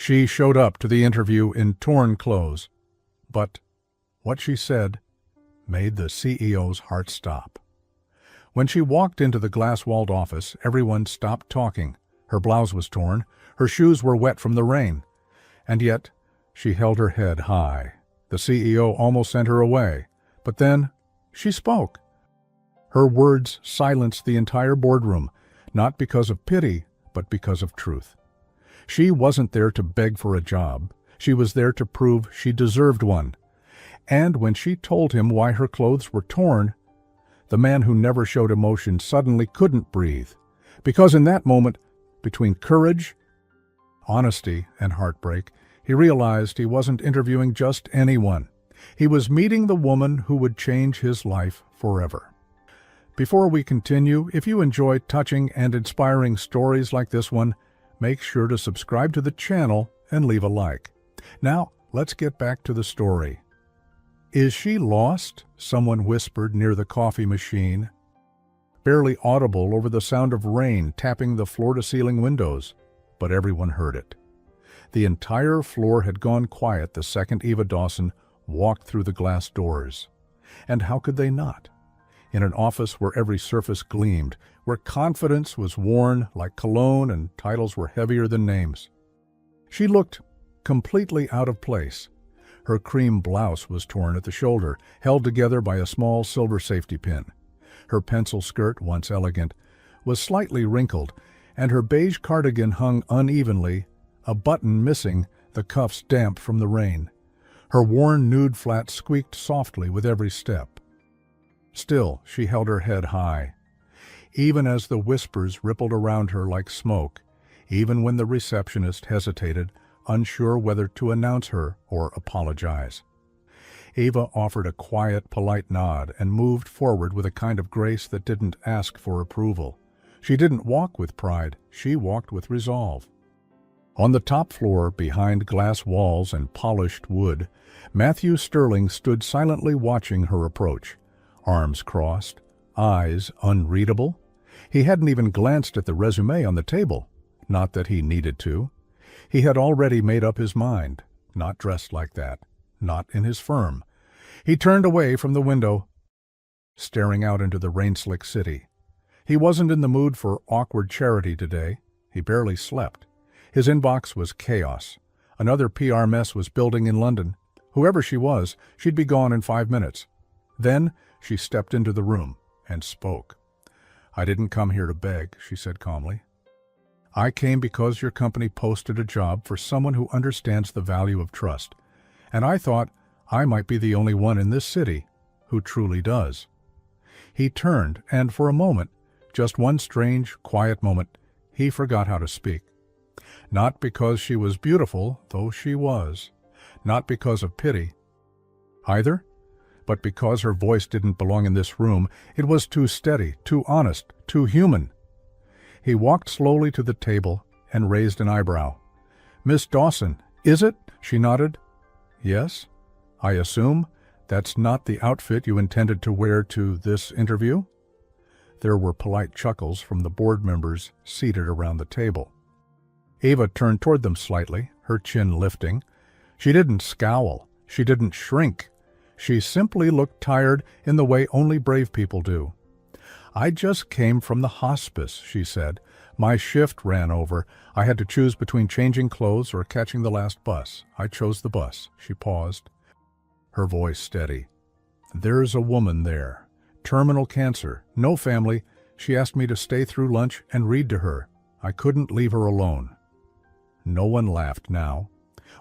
She showed up to the interview in torn clothes, but what she said made the CEO's heart stop. When she walked into the glass-walled office, everyone stopped talking. Her blouse was torn, her shoes were wet from the rain, and yet she held her head high. The CEO almost sent her away, but then she spoke. Her words silenced the entire boardroom, not because of pity, but because of truth. She wasn't there to beg for a job. She was there to prove she deserved one. And when she told him why her clothes were torn, the man who never showed emotion suddenly couldn't breathe. Because in that moment, between courage, honesty, and heartbreak, he realized he wasn't interviewing just anyone. He was meeting the woman who would change his life forever. Before we continue, if you enjoy touching and inspiring stories like this one, make sure to subscribe to the channel and leave a like. Now, let's get back to the story. "Is she lost?" someone whispered near the coffee machine, barely audible over the sound of rain tapping the floor-to-ceiling windows, but everyone heard it. The entire floor had gone quiet the second Eva Dawson walked through the glass doors. And how could they not? In an office where every surface gleamed, where confidence was worn like cologne and titles were heavier than names. She looked completely out of place. Her cream blouse was torn at the shoulder, held together by a small silver safety pin. Her pencil skirt, once elegant, was slightly wrinkled, and her beige cardigan hung unevenly, a button missing, the cuffs damp from the rain. Her worn nude flat squeaked softly with every step. Still, she held her head high. Even as the whispers rippled around her like smoke, even when the receptionist hesitated, unsure whether to announce her or apologize. Eva offered a quiet, polite nod and moved forward with a kind of grace that didn't ask for approval. She didn't walk with pride, she walked with resolve. On the top floor, behind glass walls and polished wood, Matthew Sterling stood silently watching her approach. Arms crossed, eyes unreadable. He hadn't even glanced at the resume on the table. Not that he needed to. He had already made up his mind. Not dressed like that. Not in his firm. He turned away from the window, staring out into the rain-slick city. He wasn't in the mood for awkward charity today. He barely slept. His inbox was chaos. Another PR mess was building in London. Whoever she was, she'd be gone in 5 minutes. Then she stepped into the room and spoke. "I didn't come here to beg," she said calmly. "I came because your company posted a job for someone who understands the value of trust, and I thought I might be the only one in this city who truly does." He turned, and for a moment, just one strange, quiet moment, he forgot how to speak. Not because she was beautiful, though she was. Not because of pity, either. But because her voice didn't belong in this room. It was too steady, too honest, too human. He walked slowly to the table and raised an eyebrow. "Miss Dawson, is it?" She nodded. "Yes. I assume that's not the outfit you intended to wear to this interview?" There were polite chuckles from the board members seated around the table. Eva turned toward them slightly, her chin lifting. She didn't scowl. She didn't shrink. She simply looked tired in the way only brave people do. "I just came from the hospice," she said. "My shift ran over. I had to choose between changing clothes or catching the last bus. I chose the bus." She paused, her voice steady. "There's a woman there. Terminal cancer. No family. She asked me to stay through lunch and read to her. I couldn't leave her alone." No one laughed now.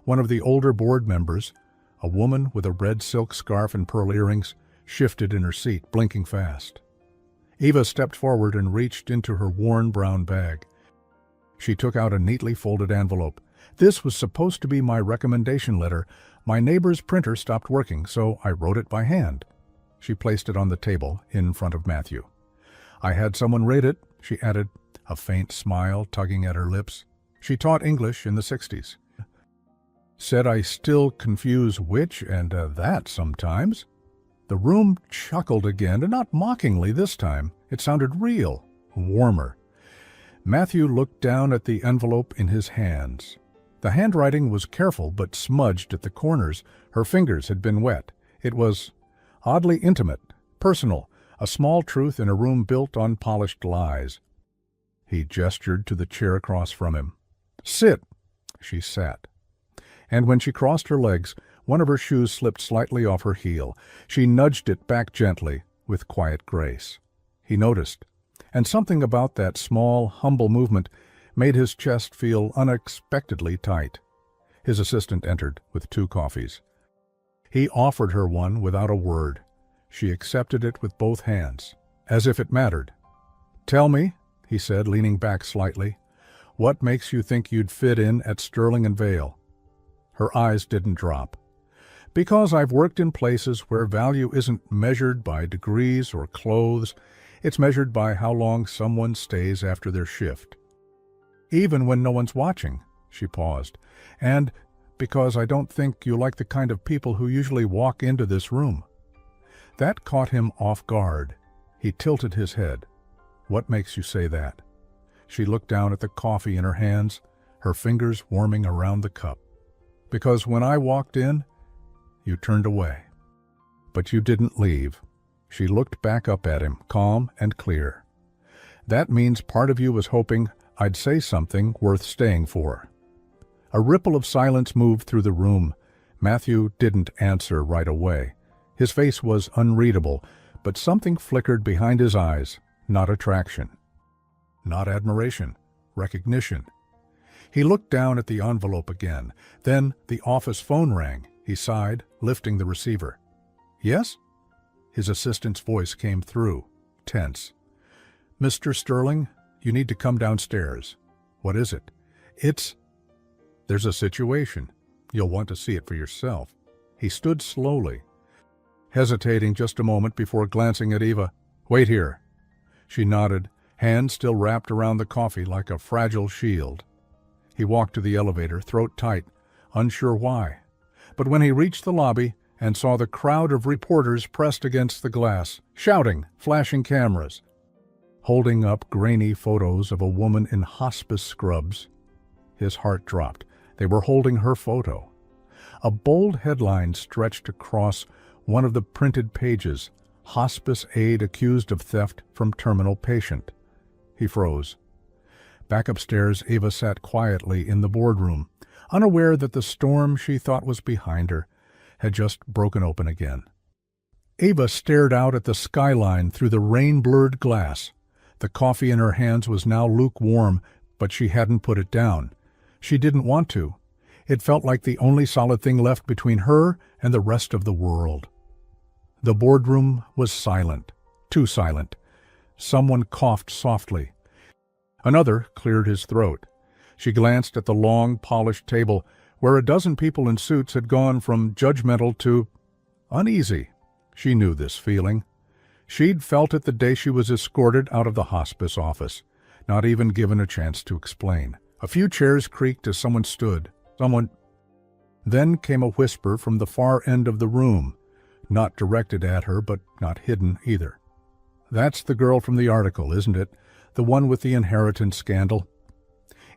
One of the older board members, a woman with a red silk scarf and pearl earrings, shifted in her seat, blinking fast. Eva stepped forward and reached into her worn brown bag. She took out a neatly folded envelope. "This was supposed to be my recommendation letter. My neighbor's printer stopped working, so I wrote it by hand." She placed it on the table in front of Matthew. "I had someone rate it," she added, a faint smile tugging at her lips. She taught English in the 60s. "Said I still confuse which and that sometimes." The room chuckled again, and not mockingly this time. It sounded real, warmer. Matthew looked down at the envelope in his hands. The handwriting was careful but smudged at the corners. Her fingers had been wet. It was oddly intimate, personal, a small truth in a room built on polished lies. He gestured to the chair across from him. "Sit." She sat. And when she crossed her legs, one of her shoes slipped slightly off her heel. She nudged it back gently, with quiet grace. He noticed, and something about that small, humble movement made his chest feel unexpectedly tight. His assistant entered with 2 coffees. He offered her one without a word. She accepted it with both hands, as if it mattered. "Tell me," he said, leaning back slightly, "what makes you think you'd fit in at Sterling and Vale?" Her eyes didn't drop. "Because I've worked in places where value isn't measured by degrees or clothes, it's measured by how long someone stays after their shift. Even when no one's watching," she paused, "and because I don't think you like the kind of people who usually walk into this room." That caught him off guard. He tilted his head. "What makes you say that?" She looked down at the coffee in her hands, her fingers warming around the cup. "Because when I walked in, you turned away. But you didn't leave." She looked back up at him, calm and clear. "That means part of you was hoping I'd say something worth staying for." A ripple of silence moved through the room. Matthew didn't answer right away. His face was unreadable, but something flickered behind his eyes, not attraction, not admiration, recognition. He looked down at the envelope again. Then the office phone rang. He sighed, lifting the receiver. "Yes?" His assistant's voice came through, tense. "Mr. Sterling, you need to come downstairs." "What is it?" There's a situation. You'll want to see it for yourself." He stood slowly, hesitating just a moment before glancing at Eva. "Wait here." She nodded, hands still wrapped around the coffee like a fragile shield. He walked to the elevator, throat tight, unsure why. But when he reached the lobby and saw the crowd of reporters pressed against the glass, shouting, flashing cameras, holding up grainy photos of a woman in hospice scrubs, his heart dropped. They were holding her photo. A bold headline stretched across one of the printed pages, "Hospice aide accused of theft from terminal patient." He froze. Back upstairs, Eva sat quietly in the boardroom, unaware that the storm she thought was behind her had just broken open again. Eva stared out at the skyline through the rain-blurred glass. The coffee in her hands was now lukewarm, but she hadn't put it down. She didn't want to. It felt like the only solid thing left between her and the rest of the world. The boardroom was silent, too silent. Someone coughed softly. Another cleared his throat. She glanced at the long, polished table, where a dozen people in suits had gone from judgmental to uneasy. She knew this feeling. She'd felt it the day she was escorted out of the hospice office, not even given a chance to explain. A few chairs creaked as someone stood. Then came a whisper from the far end of the room, not directed at her, but not hidden either. "That's the girl from the article, isn't it? The one with the inheritance scandal."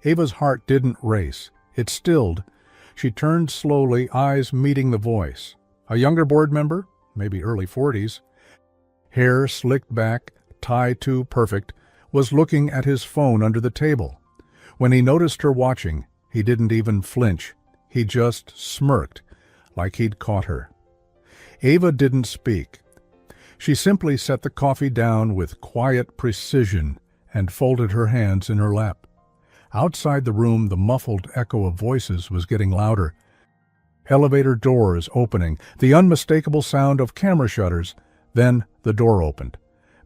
Ava's heart didn't race. It stilled. She turned slowly, eyes meeting the voice. A younger board member, maybe early 40s, hair slicked back, tie too perfect, was looking at his phone under the table. When he noticed her watching, he didn't even flinch. He just smirked, like he'd caught her. Ava didn't speak. She simply set the coffee down with quiet precision and folded her hands in her lap. Outside the room, the muffled echo of voices was getting louder. Elevator doors opening, the unmistakable sound of camera shutters. Then the door opened.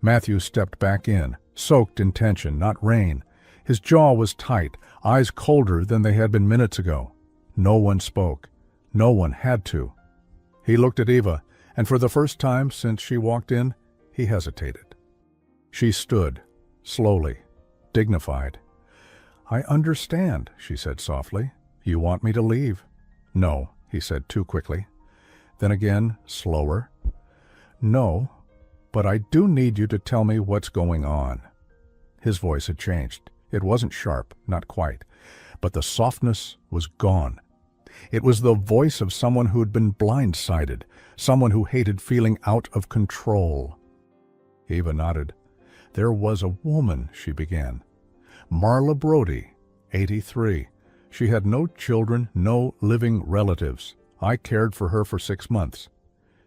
Matthew stepped back in, soaked in tension, not rain. His jaw was tight, eyes colder than they had been minutes ago. No one spoke. No one had to. He looked at Eva, and for the first time since she walked in, he hesitated. She stood, slowly, dignified. "I understand," she said softly. "You want me to leave?" "No," he said too quickly. Then again, slower. "No, but I do need you to tell me what's going on." His voice had changed. It wasn't sharp, not quite, but the softness was gone. It was the voice of someone who had been blindsided, someone who hated feeling out of control. Eva nodded. "There was a woman," she began. "Marla Brody, 83. She had no children, no living relatives. I cared for her for 6 months."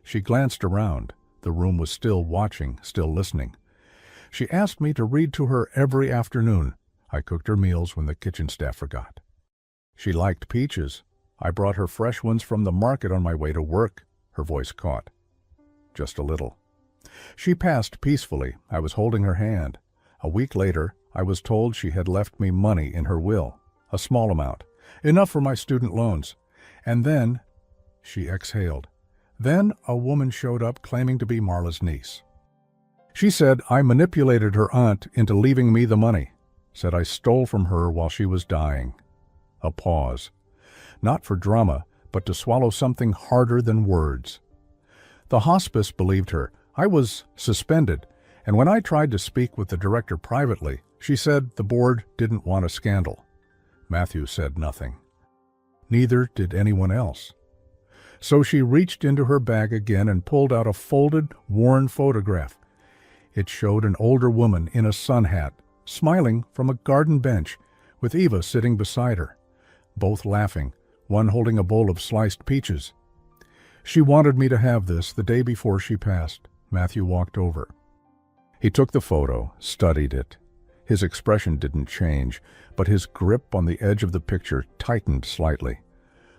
She glanced around. The room was still watching, still listening. "She asked me to read to her every afternoon. I cooked her meals when the kitchen staff forgot. She liked peaches. I brought her fresh ones from the market on my way to work." Her voice caught. "Just a little." "She passed peacefully. I was holding her hand. A week later, I was told she had left me money in her will, a small amount, enough for my student loans. And then," she exhaled, "then a woman showed up claiming to be Marla's niece. She said I manipulated her aunt into leaving me the money, said I stole from her while she was dying." A pause. Not for drama, but to swallow something harder than words. "The hospice believed her. I was suspended, and when I tried to speak with the director privately, she said the board didn't want a scandal." Matthew said nothing. Neither did anyone else. So she reached into her bag again and pulled out a folded, worn photograph. It showed an older woman in a sun hat, smiling from a garden bench, with Eva sitting beside her, both laughing, one holding a bowl of sliced peaches. "She wanted me to have this the day before she passed." Matthew walked over. He took the photo, studied it. His expression didn't change, but his grip on the edge of the picture tightened slightly.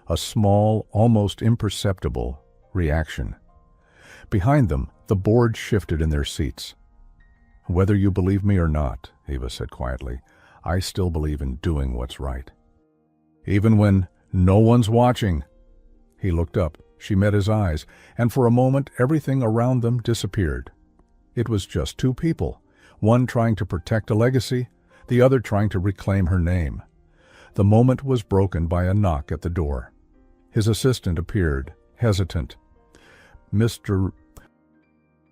A small, almost imperceptible reaction. Behind them, the board shifted in their seats. "Whether you believe me or not," Eva said quietly, "I still believe in doing what's right. Even when no one's watching." He looked up. She met his eyes, and for a moment everything around them disappeared. It was just two people, one trying to protect a legacy, the other trying to reclaim her name. The moment was broken by a knock at the door. His assistant appeared, hesitant. "Mr.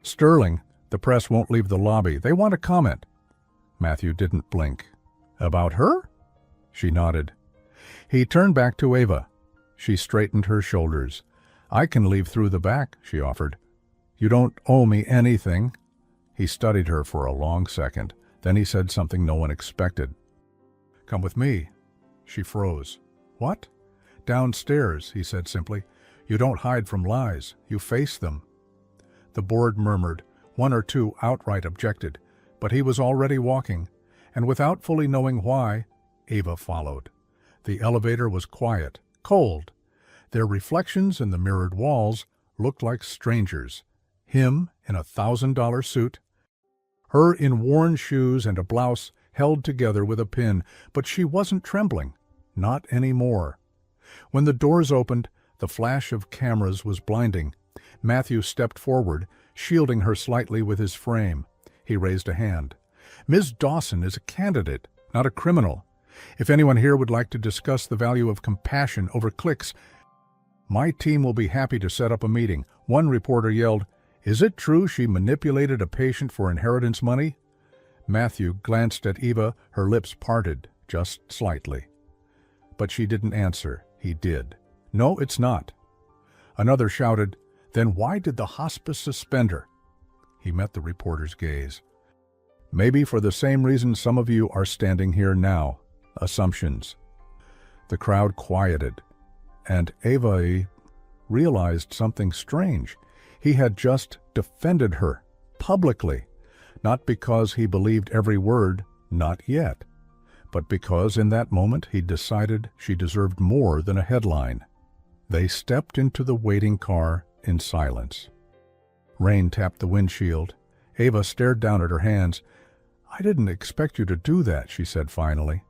Sterling, the press won't leave the lobby. They want to comment." Matthew didn't blink. "About her?" She nodded. He turned back to Eva. She straightened her shoulders. "I can leave through the back," she offered. "You don't owe me anything." He studied her for a long second. Then he said something no one expected. "Come with me." She froze. "What?" "Downstairs," he said simply. "You don't hide from lies. You face them." The board murmured. One or two outright objected. But he was already walking, and without fully knowing why, Eva followed. The elevator was quiet, cold. Their reflections in the mirrored walls looked like strangers. Him in a $1,000 suit, her in worn shoes and a blouse held together with a pin, but she wasn't trembling. Not anymore. When the doors opened, the flash of cameras was blinding. Matthew stepped forward, shielding her slightly with his frame. He raised a hand. "Ms. Dawson is a candidate, not a criminal. If anyone here would like to discuss the value of compassion over clicks, my team will be happy to set up a meeting." One reporter yelled, "Is it true she manipulated a patient for inheritance money?" Matthew glanced at Eva, her lips parted, just slightly. But she didn't answer. He did. "No, it's not." Another shouted, "Then why did the hospice suspend her?" He met the reporter's gaze. "Maybe for the same reason some of you are standing here now. Assumptions." The crowd quieted, and Eva realized something strange. He had just defended her, publicly, not because he believed every word, not yet, but because in that moment he decided she deserved more than a headline. They stepped into the waiting car in silence. Rain tapped the windshield. Eva stared down at her hands. "I didn't expect you to do that," she said finally.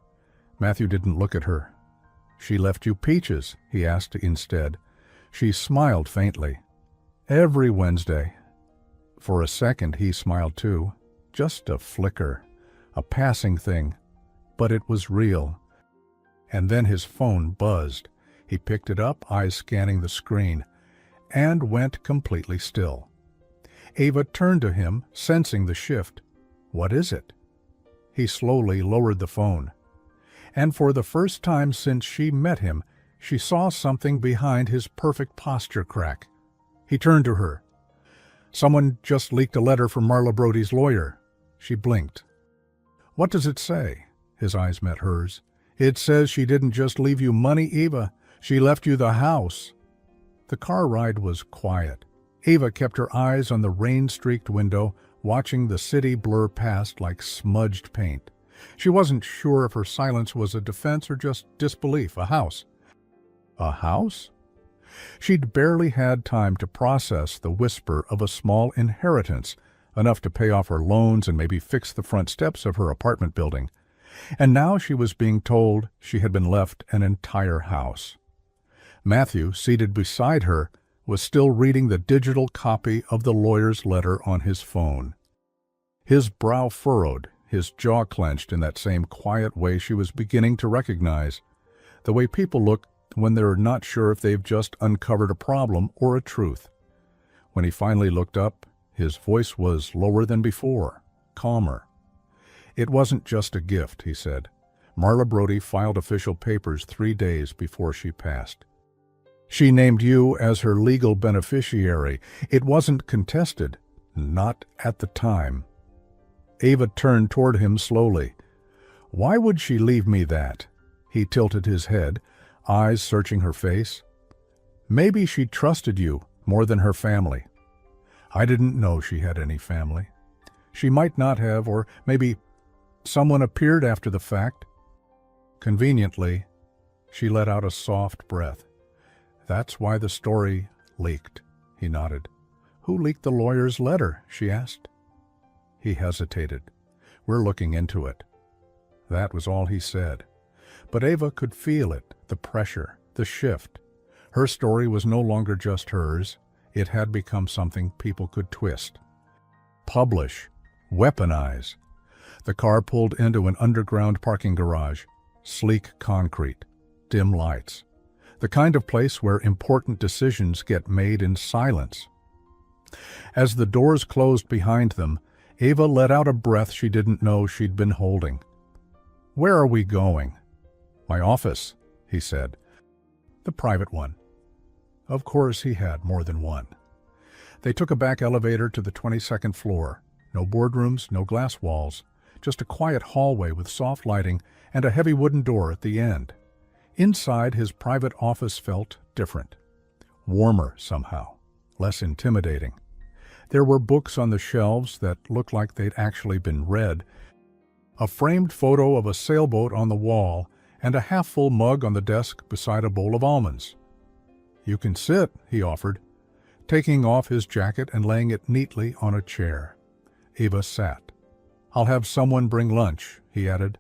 Matthew didn't look at her. "She left you peaches?" he asked instead. She smiled faintly. "Every Wednesday." For a second he smiled too. Just a flicker, a passing thing. But it was real. And then his phone buzzed. He picked it up, eyes scanning the screen, and went completely still. Eva turned to him, sensing the shift. "What is it?" He slowly lowered the phone. And for the first time since she met him, she saw something behind his perfect posture crack. He turned to her. "Someone just leaked a letter from Marla Brody's lawyer." She blinked. "What does it say?" His eyes met hers. "It says she didn't just leave you money, Eva. She left you the house." The car ride was quiet. Eva kept her eyes on the rain-streaked window, watching the city blur past like smudged paint. She wasn't sure if her silence was a defense or just disbelief. A house. A house? She'd barely had time to process the whisper of a small inheritance, enough to pay off her loans and maybe fix the front steps of her apartment building. And now she was being told she had been left an entire house. Matthew, seated beside her, was still reading the digital copy of the lawyer's letter on his phone. His brow furrowed, his jaw clenched in that same quiet way she was beginning to recognize, the way people look when they're not sure if they've just uncovered a problem or a truth. When he finally looked up, his voice was lower than before, calmer. "It wasn't just a gift," he said. "Marla Brody filed official papers 3 days before she passed. She named you as her legal beneficiary. It wasn't contested, not at the time." Eva turned toward him slowly. "Why would she leave me that?" He tilted his head, eyes searching her face. "Maybe she trusted you more than her family." "I didn't know she had any family." "She might not have, or maybe someone appeared after the fact." Conveniently, she let out a soft breath. "That's why the story leaked," he nodded. "Who leaked the lawyer's letter?" she asked. He hesitated. "We're looking into it." That was all he said. But Eva could feel it, the pressure, the shift. Her story was no longer just hers. It had become something people could twist, publish, weaponize. The car pulled into an underground parking garage, sleek concrete, dim lights. The kind of place where important decisions get made in silence. As the doors closed behind them, Eva let out a breath she didn't know she'd been holding. "Where are we going?" "My office," he said. "The private one." Of course he had more than one. They took a back elevator to the 22nd floor. No boardrooms, no glass walls, just a quiet hallway with soft lighting and a heavy wooden door at the end. Inside, his private office felt different. Warmer somehow, less intimidating. There were books on the shelves that looked like they'd actually been read, a framed photo of a sailboat on the wall, and a half-full mug on the desk beside a bowl of almonds. "You can sit," he offered, taking off his jacket and laying it neatly on a chair. Eva sat. "I'll have someone bring lunch," he added.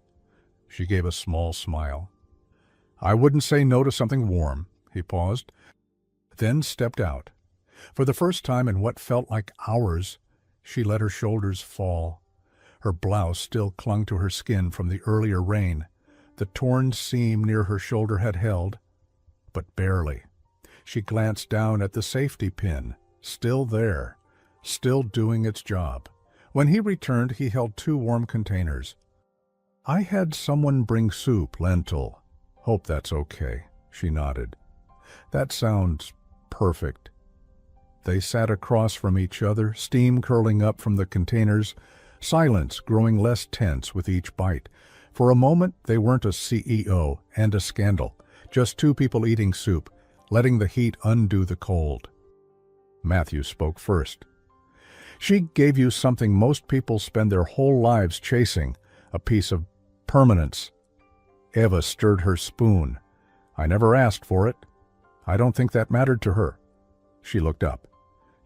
She gave a small smile. "I wouldn't say no to something warm." He paused, then stepped out. For the first time in what felt like hours, she let her shoulders fall. Her blouse still clung to her skin from the earlier rain. The torn seam near her shoulder had held, but barely. She glanced down at the safety pin, still there, still doing its job. When he returned, he held 2 warm containers. "I had someone bring soup, lentil. Hope that's okay," she nodded. "That sounds perfect." They sat across from each other, steam curling up from the containers, silence growing less tense with each bite. For a moment, they weren't a CEO and a scandal, just 2 people eating soup, letting the heat undo the cold. Matthew spoke first. "She gave you something most people spend their whole lives chasing, a piece of permanence." Eva stirred her spoon. "I never asked for it. I don't think that mattered to her." She looked up.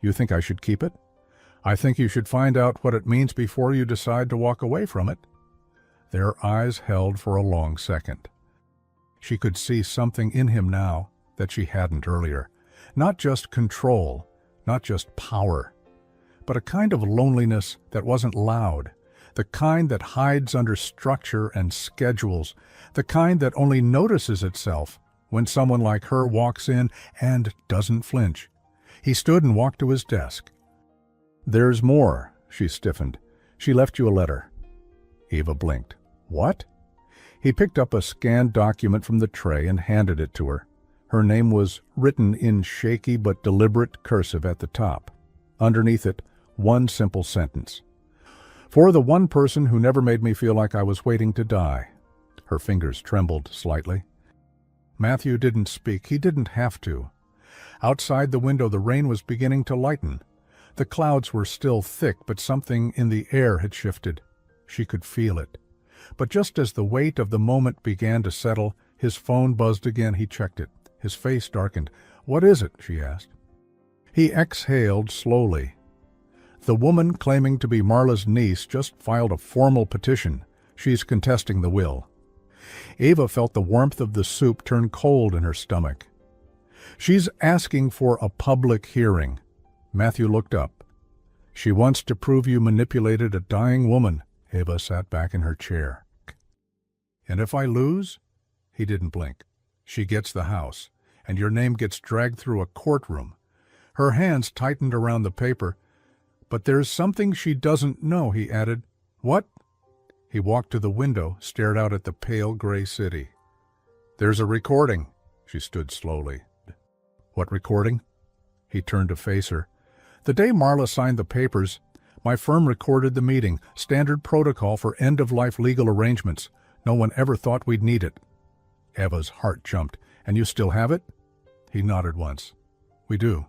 "You think I should keep it?" "I think you should find out what it means before you decide to walk away from it." Their eyes held for a long second. She could see something in him now that she hadn't earlier. Not just control, not just power, but a kind of loneliness that wasn't loud, the kind that hides under structure and schedules, the kind that only notices itself when someone like her walks in and doesn't flinch. He stood and walked to his desk. "There's more," she stiffened. "She left you a letter." Eva blinked. "What?" He picked up a scanned document from the tray and handed it to her. Her name was written in shaky but deliberate cursive at the top. Underneath it, one simple sentence. For the one person who never made me feel like I was waiting to die. Her fingers trembled slightly. Matthew didn't speak. He didn't have to. Outside the window, the rain was beginning to lighten. The clouds were still thick, but something in the air had shifted. She could feel it. But just as the weight of the moment began to settle, his phone buzzed again. He checked it. His face darkened. "What is it?" she asked. He exhaled slowly. The woman claiming to be Marla's niece just filed a formal petition. She's contesting the will. Ava felt the warmth of the soup turn cold in her stomach. She's asking for a public hearing. Matthew looked up. She wants to prove you manipulated a dying woman. Ava sat back in her chair. And if I lose? He didn't blink. She gets the house, and your name gets dragged through a courtroom. Her hands tightened around the paper. But there's something she doesn't know, he added. What? He walked to the window, stared out at the pale gray city. There's a recording. She stood slowly. What recording? He turned to face her. The day Marla signed the papers, my firm recorded the meeting, standard protocol for end-of-life legal arrangements. No one ever thought we'd need it. Eva's heart jumped. And you still have it? He nodded once. We do.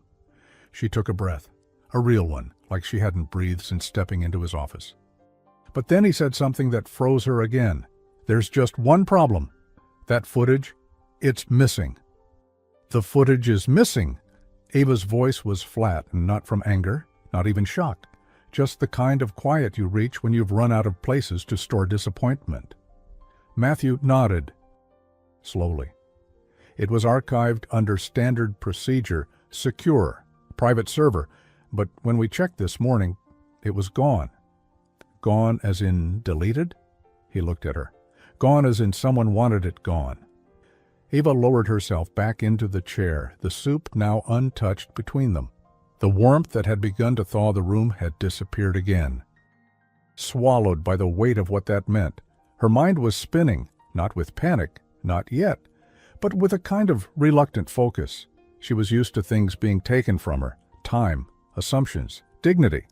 She took a breath, a real one, like she hadn't breathed since stepping into his office. But then he said something that froze her again. There's just one problem. That footage, it's missing. The footage is missing. Ava's voice was flat, and not from anger, not even shocked. Just the kind of quiet you reach when you've run out of places to store disappointment. Matthew nodded. Slowly. It was archived under standard procedure, secure, private server, but when we checked this morning, it was gone. Gone as in deleted? He looked at her. Gone as in someone wanted it gone. Ava lowered herself back into the chair, the soup now untouched between them. The warmth that had begun to thaw the room had disappeared again. Swallowed by the weight of what that meant, her mind was spinning, not with panic, not yet, but with a kind of reluctant focus. She was used to things being taken from her, time, assumptions, dignity.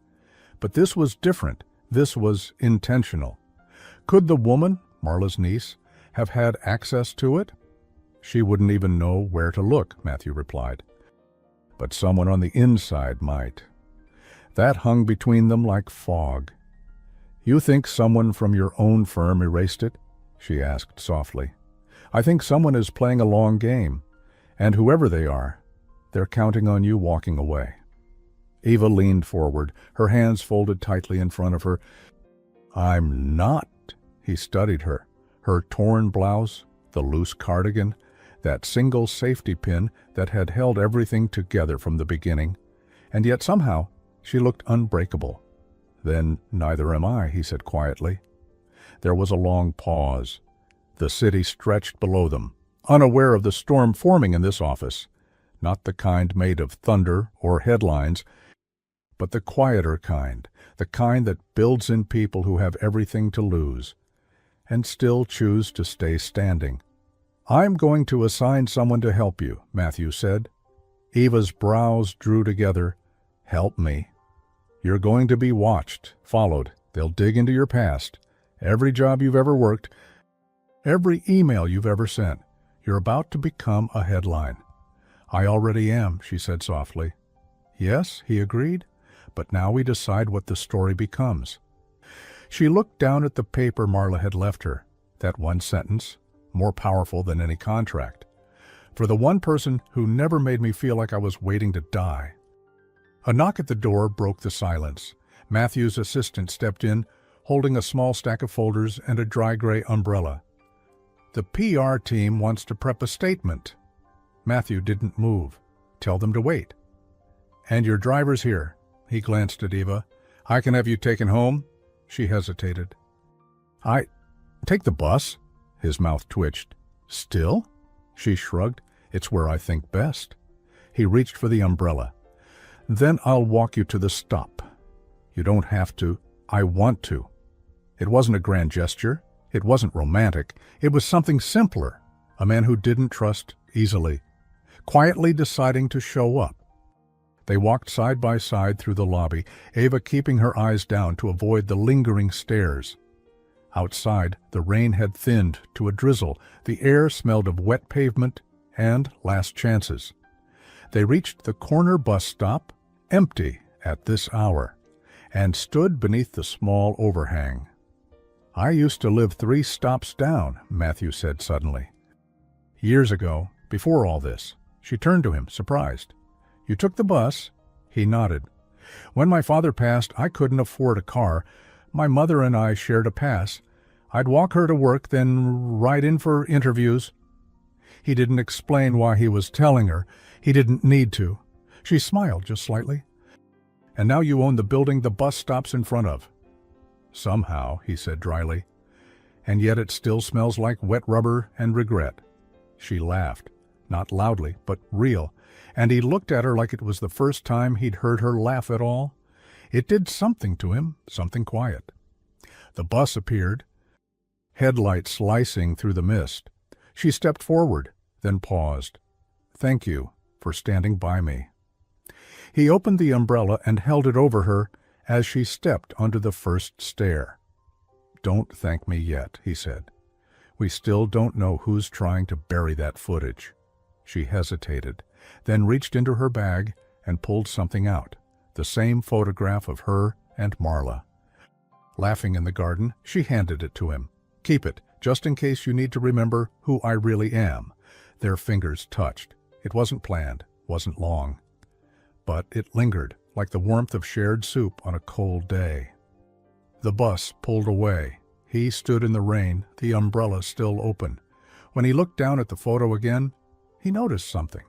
But this was different. This was intentional. Could the woman, Marla's niece, have had access to it? She wouldn't even know where to look, Matthew replied. But someone on the inside might. That hung between them like fog. You think someone from your own firm erased it? She asked softly. I think someone is playing a long game, and whoever they are, they're counting on you walking away. Ava leaned forward, her hands folded tightly in front of her. I'm not. He studied her. Her torn blouse, the loose cardigan, that single safety pin that had held everything together from the beginning. And yet somehow she looked unbreakable. Then neither am I, he said quietly. There was a long pause. The city stretched below them, unaware of the storm forming in this office, not the kind made of thunder or headlines, but the quieter kind, the kind that builds in people who have everything to lose, and still choose to stay standing. I'm going to assign someone to help you, Matthew said. Eva's brows drew together. Help me. You're going to be watched, followed. They'll dig into your past, every job you've ever worked, every email you've ever sent. You're about to become a headline. I already am, she said softly. Yes, he agreed, but now we decide what the story becomes. She looked down at the paper Marla had left her, that one sentence, more powerful than any contract. For the one person who never made me feel like I was waiting to die. A knock at the door broke the silence. Matthew's assistant stepped in, holding a small stack of folders and a dry gray umbrella. The PR team wants to prep a statement. Matthew didn't move. Tell them to wait. And your driver's here. He glanced at Eva. I can have you taken home? She hesitated. I take the bus? His mouth twitched. Still? She shrugged. It's where I think best. He reached for the umbrella. Then I'll walk you to the stop. You don't have to. I want to. It wasn't a grand gesture, It wasn't romantic. It was something simpler. A man who didn't trust easily, quietly deciding to show up. They walked side by side through the lobby, Ava keeping her eyes down to avoid the lingering stares. Outside, the rain had thinned to a drizzle. The air smelled of wet pavement and last chances. They reached the corner bus stop, empty at this hour, and stood beneath the small overhang. "I used to live 3 stops down," Matthew said suddenly. "Years ago, before all this." She turned to him, surprised. "You took the bus?" He nodded. "When my father passed, I couldn't afford a car. My mother and I shared a pass. I'd walk her to work, then ride in for interviews." He didn't explain why he was telling her. He didn't need to. She smiled just slightly. "And now you own the building the bus stops in front of." "Somehow," he said dryly. "And yet it still smells like wet rubber and regret." She laughed, not loudly, but real, and he looked at her like it was the first time he'd heard her laugh at all. It did something to him, something quiet. The bus appeared, headlights slicing through the mist. She stepped forward, then paused. "Thank you for standing by me." He opened the umbrella and held it over her as she stepped onto the first stair. "Don't thank me yet," he said. "We still don't know who's trying to bury that footage." She hesitated, then reached into her bag and pulled something out, the same photograph of her and Marla. Laughing in the garden, she handed it to him. "Keep it, just in case you need to remember who I really am." Their fingers touched. It wasn't planned, wasn't long. But it lingered, like the warmth of shared soup on a cold day. The bus pulled away. He stood in the rain, the umbrella still open. When he looked down at the photo again, he noticed something.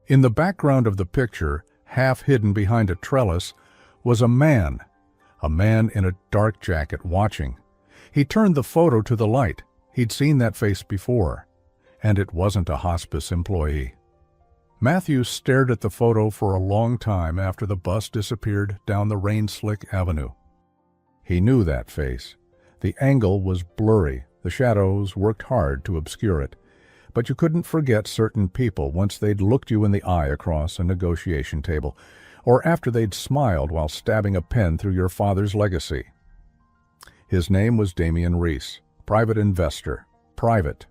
In the background of the picture, half hidden behind a trellis, was a man in a dark jacket watching. He turned the photo to the light. He'd seen that face before, and it wasn't a hospice employee. Matthew stared at the photo for a long time after the bus disappeared down the rain-slick avenue. He knew that face. The angle was blurry. The shadows worked hard to obscure it. But you couldn't forget certain people once they'd looked you in the eye across a negotiation table, or after they'd smiled while stabbing a pen through your father's legacy. His name was Damian Reese, private investor, private.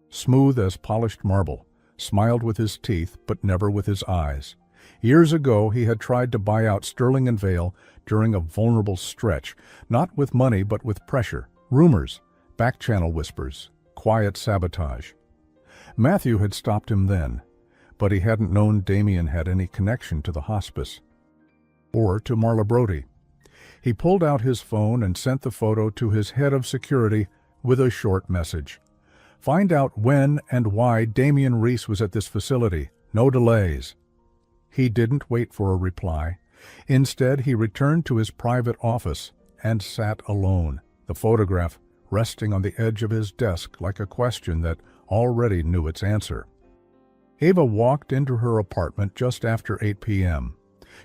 Smooth as polished marble, smiled with his teeth but never with his eyes. Years ago he had tried to buy out Sterling and Vail during a vulnerable stretch, not with money but with pressure, rumors, back-channel whispers, quiet sabotage. Matthew had stopped him then, but he hadn't known Damian had any connection to the hospice. Or to Marla Brody. He pulled out his phone and sent the photo to his head of security with a short message. "Find out when and why Damian Reese was at this facility. No delays." He didn't wait for a reply. Instead, he returned to his private office and sat alone, the photograph resting on the edge of his desk like a question that already knew its answer. Ava walked into her apartment just after 8 p.m.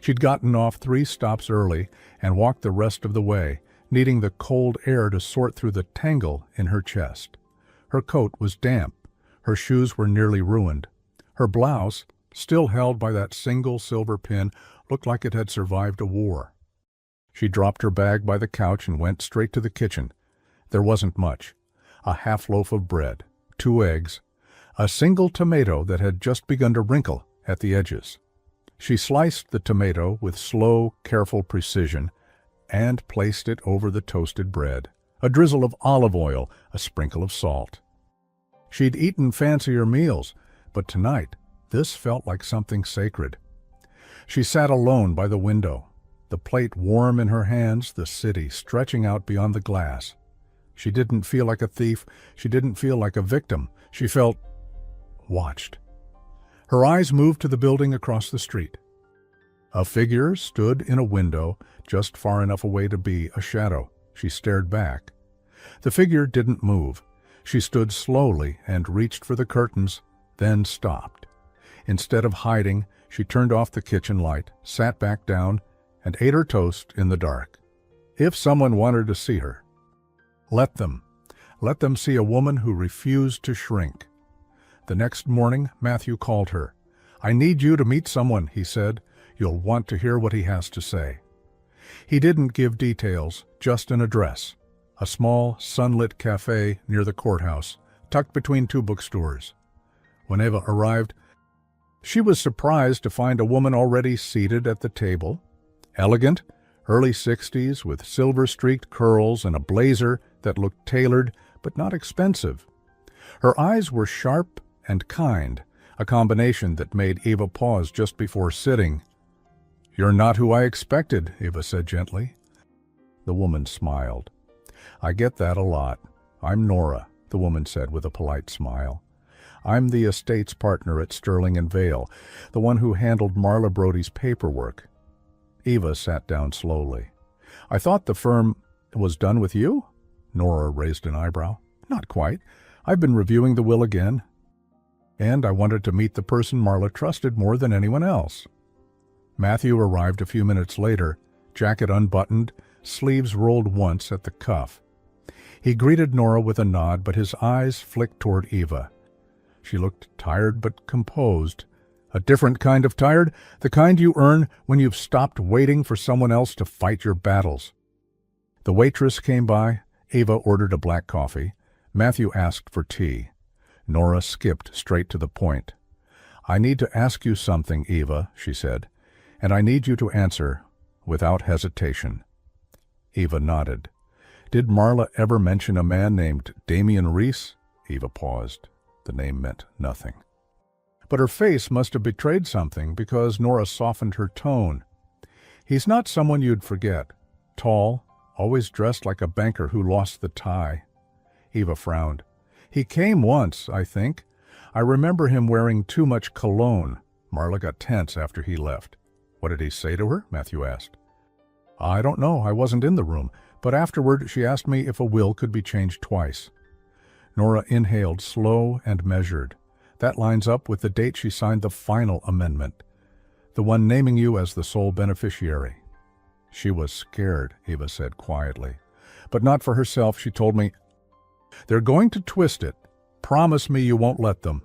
She'd gotten off 3 stops early and walked the rest of the way, needing the cold air to sort through the tangle in her chest. Her coat was damp. Her shoes were nearly ruined. Her blouse, still held by that single silver pin, looked like it had survived a war. She dropped her bag by the couch and went straight to the kitchen. There wasn't much. A half loaf of bread, 2 eggs, a single tomato that had just begun to wrinkle at the edges. She sliced the tomato with slow, careful precision and placed it over the toasted bread, a drizzle of olive oil, a sprinkle of salt. She'd eaten fancier meals, but tonight this felt like something sacred. She sat alone by the window, the plate warm in her hands, the city stretching out beyond the glass. She didn't feel like a thief. She didn't feel like a victim. She felt watched. Her eyes moved to the building across the street. A figure stood in a window just far enough away to be a shadow. She stared back. The figure didn't move. She stood slowly and reached for the curtains, then stopped. Instead of hiding, she turned off the kitchen light, sat back down, and ate her toast in the dark. If someone wanted to see her, let them. Let them see a woman who refused to shrink. The next morning, Matthew called her. "I need you to meet someone," he said. "You'll want to hear what he has to say." He didn't give details, just an address. A small, sunlit cafe near the courthouse, tucked between two bookstores. When Eva arrived, she was surprised to find a woman already seated at the table. Elegant, early 60s, with silver-streaked curls and a blazer that looked tailored but not expensive. Her eyes were sharp and kind, a combination that made Eva pause just before sitting. "You're not who I expected," Eva said gently. The woman smiled. "I get that a lot. I'm Nora," the woman said with a polite smile. "I'm the estate's partner at Sterling and Vale, the one who handled Marla Brody's paperwork." Eva sat down slowly. "I thought the firm was done with you?" Nora raised an eyebrow. "Not quite. I've been reviewing the will again. And I wanted to meet the person Marla trusted more than anyone else." Matthew arrived a few minutes later, jacket unbuttoned, sleeves rolled once at the cuff. He greeted Nora with a nod, but his eyes flicked toward Eva. She looked tired but composed. A different kind of tired, the kind you earn when you've stopped waiting for someone else to fight your battles. The waitress came by. Eva ordered a black coffee. Matthew asked for tea. Nora skipped straight to the point. "I need to ask you something, Eva," she said, "and I need you to answer without hesitation." Eva nodded. "Did Marla ever mention a man named Damian Reese?" Eva paused. The name meant nothing. But her face must have betrayed something, because Nora softened her tone. "He's not someone you'd forget. Tall, always dressed like a banker who lost the tie." Eva frowned. "He came once, I think. I remember him wearing too much cologne." Marla got tense after he left. "What did he say to her?" Matthew asked. "I don't know. I wasn't in the room. But afterward she asked me if a will could be changed twice." Nora inhaled, slow and measured. "That lines up with the date she signed the final amendment, the one naming you as the sole beneficiary." "She was scared," Eva said quietly. "But not for herself. She told me, 'They're going to twist it. Promise me you won't let them.'"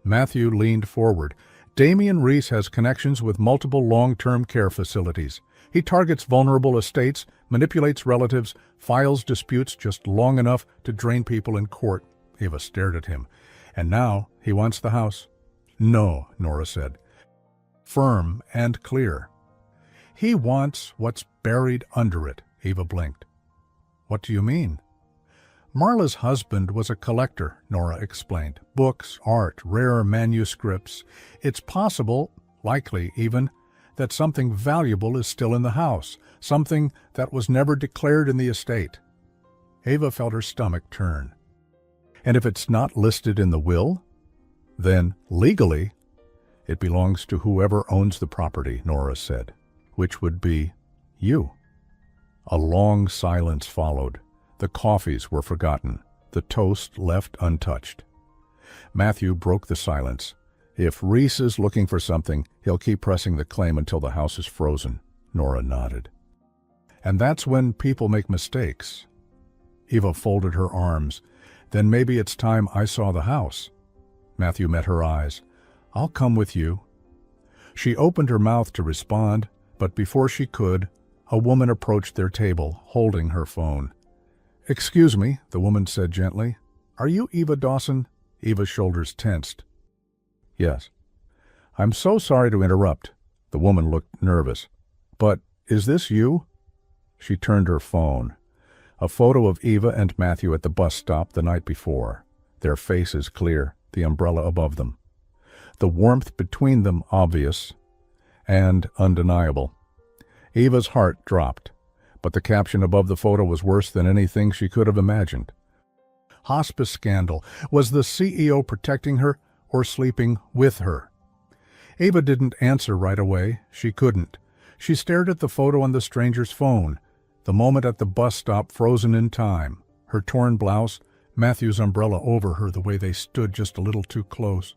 Matthew leaned forward. "Damian Reese has connections with multiple long-term care facilities. He targets vulnerable estates, manipulates relatives, files disputes just long enough to drain people in court." Eva stared at him. "And now he wants the house." "No," Nora said. Firm and clear. "He wants what's buried under it." Eva blinked. "What do you mean?" "Marla's husband was a collector," Nora explained. "Books, art, rare manuscripts. It's possible, likely even, that something valuable is still in the house, something that was never declared in the estate." Eva felt her stomach turn. "And if it's not listed in the will? Then, legally, it belongs to whoever owns the property," Nora said, "which would be you." A long silence followed. The coffees were forgotten, the toast left untouched. Matthew broke the silence. "If Reese is looking for something, he'll keep pressing the claim until the house is frozen." Nora nodded. "And that's when people make mistakes." Eva folded her arms. "Then maybe it's time I saw the house." Matthew met her eyes. "I'll come with you." She opened her mouth to respond, but before she could, a woman approached their table, holding her phone. "Excuse me," the woman said gently. "Are you Eva Dawson?" Eva's shoulders tensed. "Yes." "I'm so sorry to interrupt." The woman looked nervous. "But is this you?" She turned her phone. A photo of Eva and Matthew at the bus stop the night before. Their faces clear, the umbrella above them. The warmth between them obvious and undeniable. Eva's heart dropped, but the caption above the photo was worse than anything she could have imagined. Hospice scandal. Was the CEO protecting her or sleeping with her? Eva didn't answer right away. She couldn't. She stared at the photo on the stranger's phone, the moment at the bus stop frozen in time, her torn blouse, Matthew's umbrella over her the way they stood just a little too close.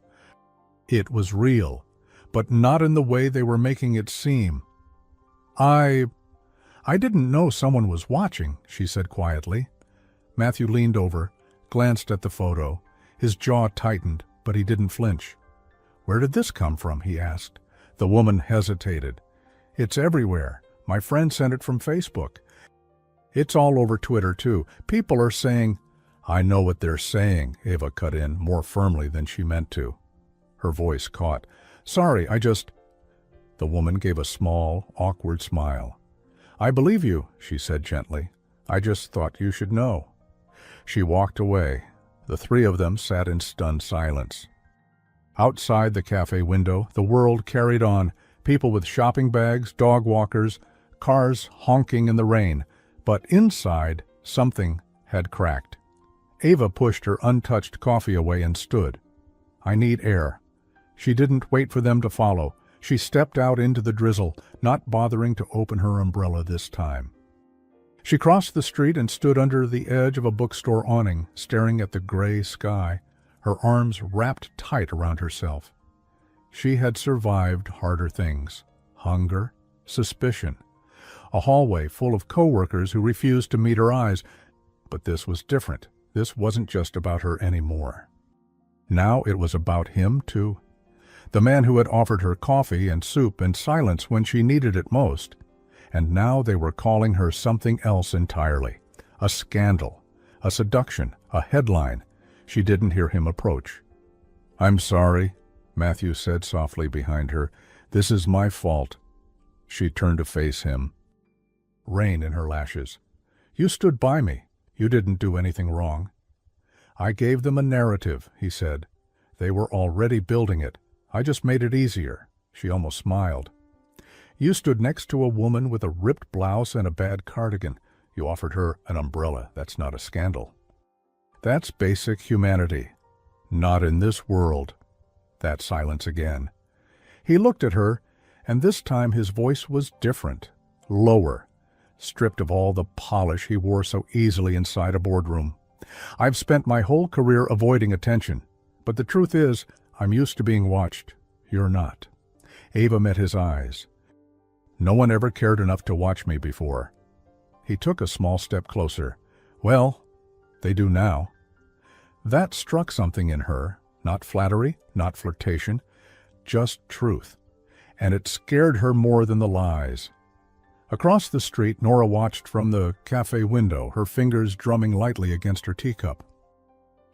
It was real, but not in the way they were making it seem. I didn't know someone was watching," she said quietly. Matthew leaned over, glanced at the photo. His jaw tightened, but he didn't flinch. "Where did this come from?" he asked. The woman hesitated. "It's everywhere. My friend sent it from Facebook. It's all over Twitter, too. People are saying—" "I know what they're saying," Ava cut in, more firmly than she meant to. Her voice caught. "Sorry, I just—" The woman gave a small, awkward smile. "I believe you," she said gently. "I just thought you should know." She walked away. The three of them sat in stunned silence. Outside the cafe window, the world carried on, people with shopping bags, dog walkers, cars honking in the rain. But inside, something had cracked. Ava pushed her untouched coffee away and stood. "I need air." She didn't wait for them to follow. She stepped out into the drizzle, not bothering to open her umbrella this time. She crossed the street and stood under the edge of a bookstore awning, staring at the gray sky, her arms wrapped tight around herself. She had survived harder things: hunger, suspicion, a hallway full of coworkers who refused to meet her eyes. But this was different. This wasn't just about her anymore. Now it was about him, too. The man who had offered her coffee and soup and silence when she needed it most. And now they were calling her something else entirely. A scandal, a seduction, a headline. She didn't hear him approach. "I'm sorry," Matthew said softly behind her. "This is my fault." She turned to face him. Rain in her lashes. "You stood by me. You didn't do anything wrong." "I gave them a narrative," he said. "They were already building it. I just made it easier." She almost smiled. "You stood next to a woman with a ripped blouse and a bad cardigan. You offered her an umbrella. That's not a scandal." "That's basic humanity." "Not in this world." That silence again. He looked at her, and this time his voice was different, lower, stripped of all the polish he wore so easily inside a boardroom. "I've spent my whole career avoiding attention, but the truth is, I'm used to being watched. You're not." Ava met his eyes. "No one ever cared enough to watch me before." He took a small step closer. "Well, they do now." That struck something in her, not flattery, not flirtation, just truth. And it scared her more than the lies. Across the street, Nora watched from the cafe window, her fingers drumming lightly against her teacup.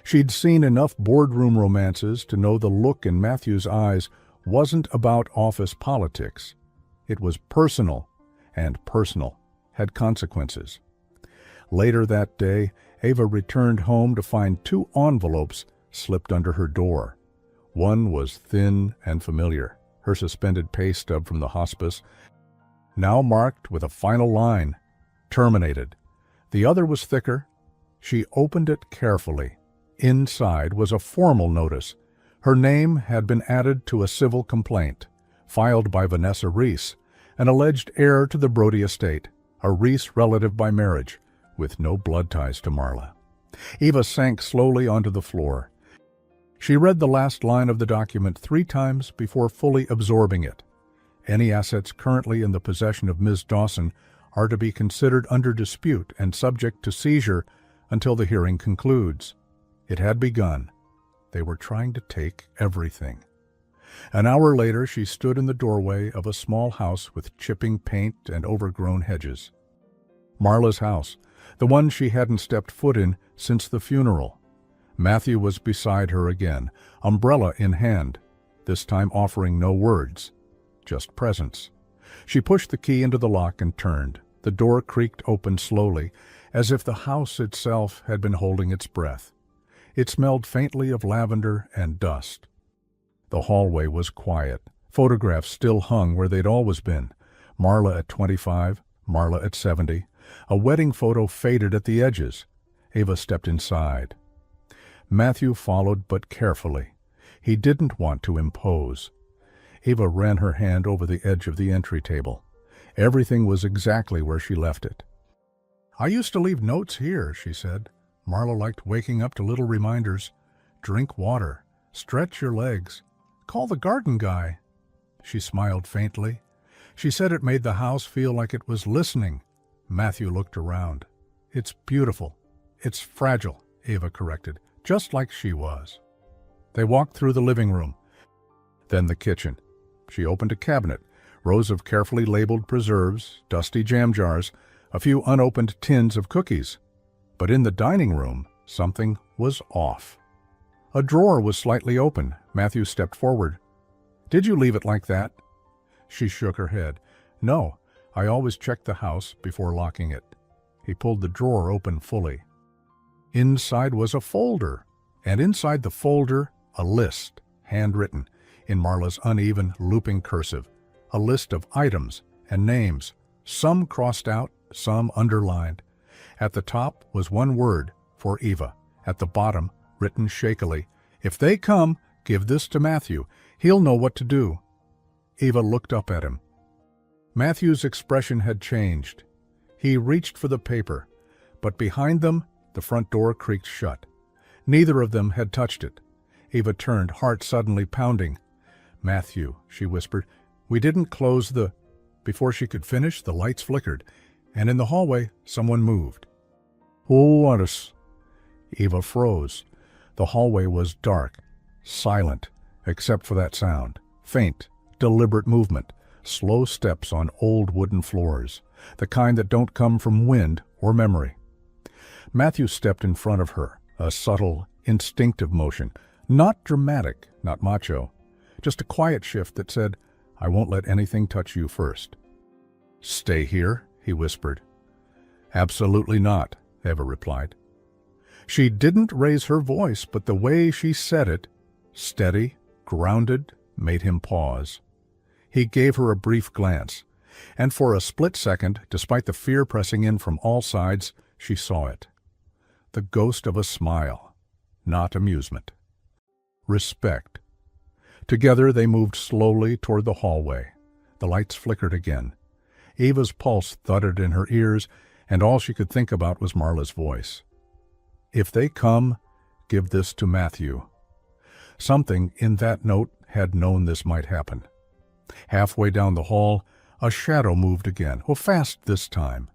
She'd seen enough boardroom romances to know the look in Matthew's eyes wasn't about office politics. It was personal, and personal had consequences. Later that day, Ava returned home to find 2 envelopes slipped under her door. One was thin and familiar, her suspended pay stub from the hospice, now marked with a final line, "Terminated." The other was thicker. She opened it carefully. Inside was a formal notice. Her name had been added to a civil complaint, filed by Vanessa Reese, an alleged heir to the Brody estate, a Reese relative by marriage, with no blood ties to Marla. Eva sank slowly onto the floor. She read the last line of the document 3 times before fully absorbing it. Any assets currently in the possession of Ms. Dawson are to be considered under dispute and subject to seizure until the hearing concludes. It had begun. They were trying to take everything. An hour later, she stood in the doorway of a small house with chipping paint and overgrown hedges. Marla's house, the one she hadn't stepped foot in since the funeral. Matthew was beside her again, umbrella in hand, this time offering no words, just presence. She pushed the key into the lock and turned. The door creaked open slowly, as if the house itself had been holding its breath. It smelled faintly of lavender and dust. The hallway was quiet. Photographs still hung where they'd always been. Marla at 25, Marla at 70. A wedding photo faded at the edges. Ava stepped inside. Matthew followed, but carefully. He didn't want to impose. Ava ran her hand over the edge of the entry table. Everything was exactly where she left it. "I used to leave notes here," she said. Marla liked waking up to little reminders. "Drink water. Stretch your legs. Call the garden guy." She smiled faintly. She said it made the house feel like it was listening. Matthew looked around. "It's beautiful. It's fragile, Eva corrected, just like she was. They walked through the living room, then the kitchen. She opened a cabinet, rows of carefully labeled preserves, dusty jam jars, a few unopened tins of cookies. But in the dining room, something was off. A drawer was slightly open. Matthew stepped forward. "Did you leave it like that?" She shook her head. "No, I always check the house before locking it." He pulled the drawer open fully. Inside was a folder, and inside the folder, a list, handwritten, in Marla's uneven, looping cursive. A list of items and names, some crossed out, some underlined. At the top was one word, for Eva. At the bottom, written shakily, "If they come, give this to Matthew. He'll know what to do." Eva looked up at him. Matthew's expression had changed. He reached for the paper, but behind them, the front door creaked shut. Neither of them had touched it. Eva turned, heart suddenly pounding. "Matthew," she whispered, "we didn't close the—" Before she could finish, the lights flickered, and in the hallway, someone moved. "Who want us?" Eva froze. The hallway was dark, silent, except for that sound. Faint, deliberate movement, slow steps on old wooden floors, the kind that don't come from wind or memory. Matthew stepped in front of her, a subtle, instinctive motion, not dramatic, not macho, just a quiet shift that said, "I won't let anything touch you first." "Stay here?" he whispered. "Absolutely not," Eva replied. She didn't raise her voice, but the way she said it, steady, grounded, made him pause. He gave her a brief glance, and for a split second, despite the fear pressing in from all sides, she saw it. The ghost of a smile, not amusement. Respect. Together they moved slowly toward the hallway. The lights flickered again. Eva's pulse thudded in her ears, and all she could think about was Marla's voice. "If they come, give this to Matthew." Something in that note had known this might happen. Halfway down the hall, a shadow moved again, fast this time.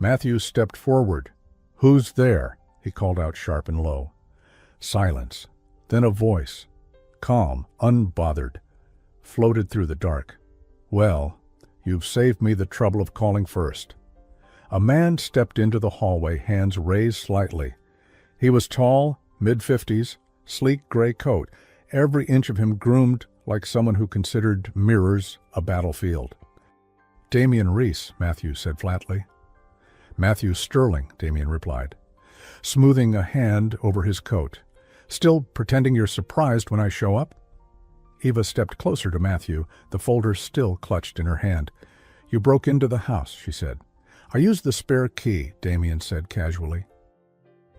Matthew stepped forward. "Who's there?" he called out sharp and low. Silence. Then a voice, calm, unbothered, floated through the dark. "Well, you've saved me the trouble of calling first." A man stepped into the hallway, hands raised slightly. He was tall, mid-50s, sleek gray coat, every inch of him groomed like someone who considered mirrors a battlefield. "Damien Reese," Matthew said flatly. "Matthew Sterling," Damien replied, smoothing a hand over his coat. "Still pretending you're surprised when I show up?" Eva stepped closer to Matthew, the folder still clutched in her hand. "You broke into the house," she said. "I used the spare key," Damien said casually.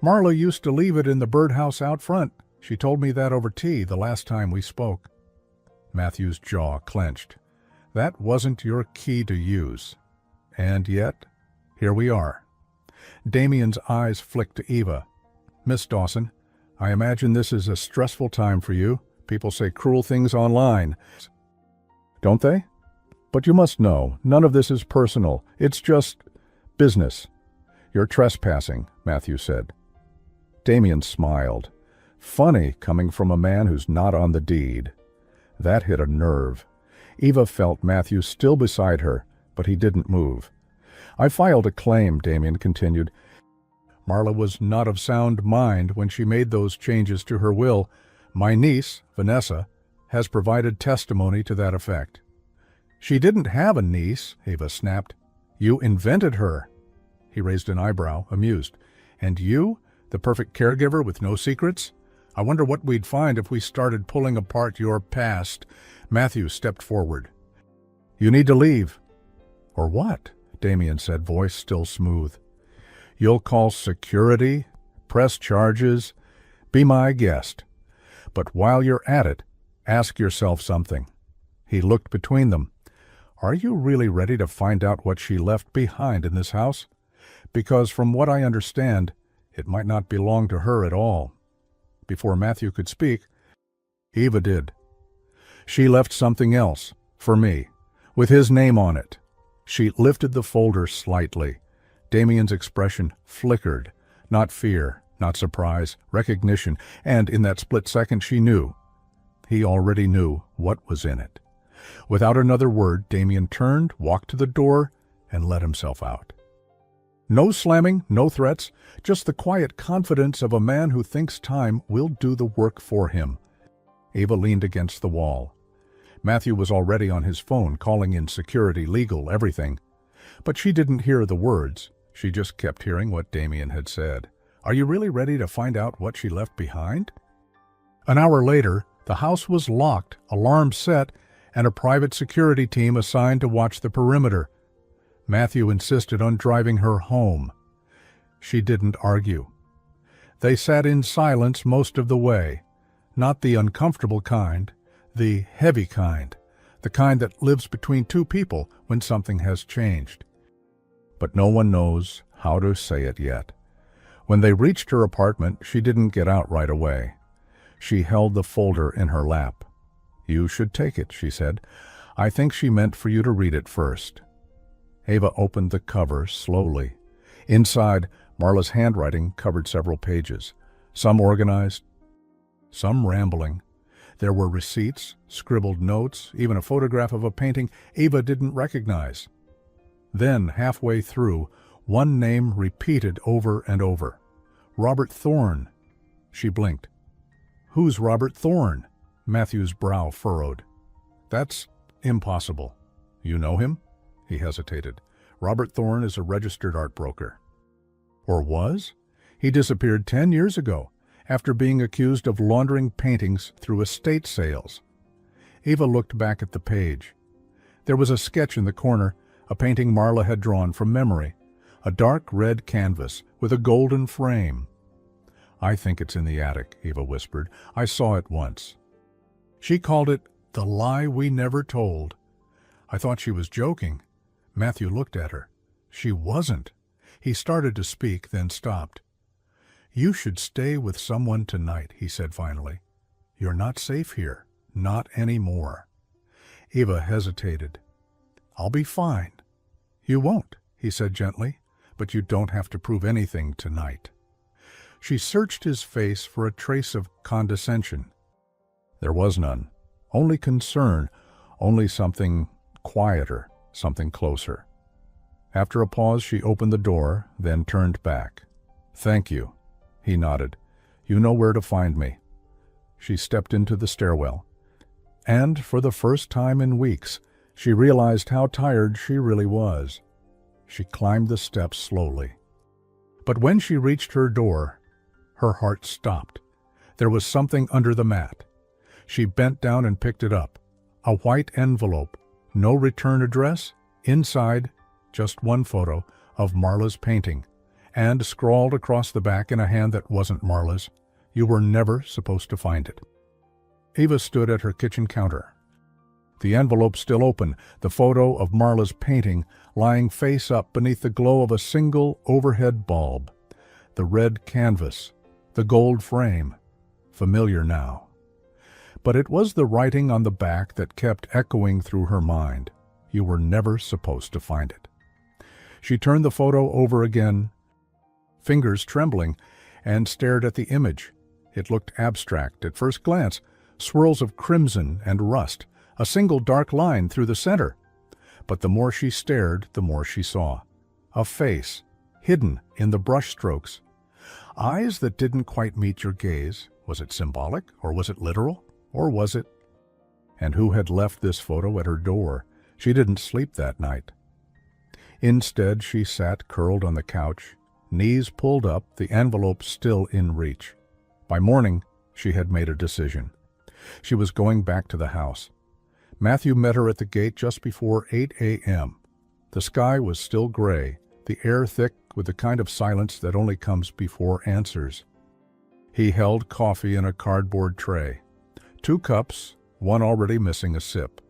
"Marla used to leave it in the birdhouse out front. She told me that over tea the last time we spoke." Matthew's jaw clenched. "That wasn't your key to use. And yet, here we are." Damien's eyes flicked to Eva. "Miss Dawson, I imagine this is a stressful time for you. People say cruel things online. Don't they? But you must know, none of this is personal. It's just business." "You're trespassing," Matthew said. Damien smiled. Funny coming from a man who's not on the deed. That hit a nerve. Eva felt Matthew still beside her, but he didn't move. "I filed a claim," Damien continued. "Marla was not of sound mind when she made those changes to her will. My niece, Vanessa, has provided testimony to that effect." "She didn't have a niece," Eva snapped. "You invented her." He raised an eyebrow, amused. "And you, the perfect caregiver with no secrets? I wonder what we'd find if we started pulling apart your past." Matthew stepped forward. "You need to leave." "Or what?" Damien said, voice still smooth. "You'll call security, press charges, be my guest. But while you're at it, ask yourself something." He looked between them. "Are you really ready to find out what she left behind in this house? Because from what I understand, it might not belong to her at all." Before Matthew could speak, Eva did. "She left something else, for me, with his name on it." She lifted the folder slightly. Damien's expression flickered, Not fear, not surprise, recognition, and in that split second she knew. He already knew what was in it. Without another word, Damien turned, walked to the door, and let himself out. No slamming, no threats, just the quiet confidence of a man who thinks time will do the work for him. Ava leaned against the wall. Matthew was already on his phone, calling in security, legal, everything. But she didn't hear the words. She just kept hearing what Damien had said. Are you really ready to find out what she left behind? An hour later, the house was locked, alarm set, and a private security team assigned to watch the perimeter. Matthew insisted on driving her home. She didn't argue. They sat in silence most of the way, not the uncomfortable kind, the heavy kind, the kind that lives between two people when something has changed. But no one knows how to say it yet. When they reached her apartment, she didn't get out right away. She held the folder in her lap. You should take it, she said. I think she meant for you to read it first. Ava opened the cover slowly. Inside, Marla's handwriting covered several pages, some organized, some rambling. There were receipts, scribbled notes, even a photograph of a painting Ava didn't recognize. Then, halfway through, one name repeated over and over. Robert Thorne. She blinked. Who's Robert Thorne? Matthew's brow furrowed. That's impossible. You know him? He hesitated. Robert Thorne is a registered art broker. Or was? He disappeared 10 years ago, after being accused of laundering paintings through estate sales. Ava looked back at the page. There was a sketch in the corner, a painting Marla had drawn from memory, a dark red canvas with a golden frame. I think it's in the attic, Ava whispered. I saw it once. She called it The Lie We Never Told. I thought she was joking. Matthew looked at her. She wasn't. He started to speak, then stopped. You should stay with someone tonight, he said finally. You're not safe here. Not anymore. Ava hesitated. I'll be fine. You won't, he said gently, but you don't have to prove anything tonight. She searched his face for a trace of condescension. There was none. Only concern, only something quieter, something closer. After a pause, she opened the door, then turned back. Thank you. He nodded. You know where to find me. She stepped into the stairwell. And for the first time in weeks, she realized how tired she really was. She climbed the steps slowly. But when she reached her door, her heart stopped. There was something under the mat. She bent down and picked it up. A white envelope. No return address. Inside, just one photo of Marla's painting. And scrawled across the back in a hand that wasn't Marla's, you were never supposed to find it. Ava stood at her kitchen counter. The envelope still open, the photo of Marla's painting lying face up beneath the glow of a single overhead bulb. The red canvas, the gold frame, familiar now. But it was the writing on the back that kept echoing through her mind. You were never supposed to find it. She turned the photo over again, fingers trembling, and stared at the image. It looked abstract at first glance, swirls of crimson and rust, a single dark line through the center. But the more she stared, the more she saw. A face, hidden in the brushstrokes. Eyes that didn't quite meet your gaze. Was it symbolic, or was it literal, or was it? And who had left this photo at her door? She didn't sleep that night. Instead, she sat curled on the couch, knees pulled up, the envelope still in reach. By morning, she had made a decision. She was going back to the house. Matthew met her at the gate just before 8 a.m. The sky was still gray, the air thick with the kind of silence that only comes before answers. He held coffee in a cardboard tray. 2 cups, one already missing a sip.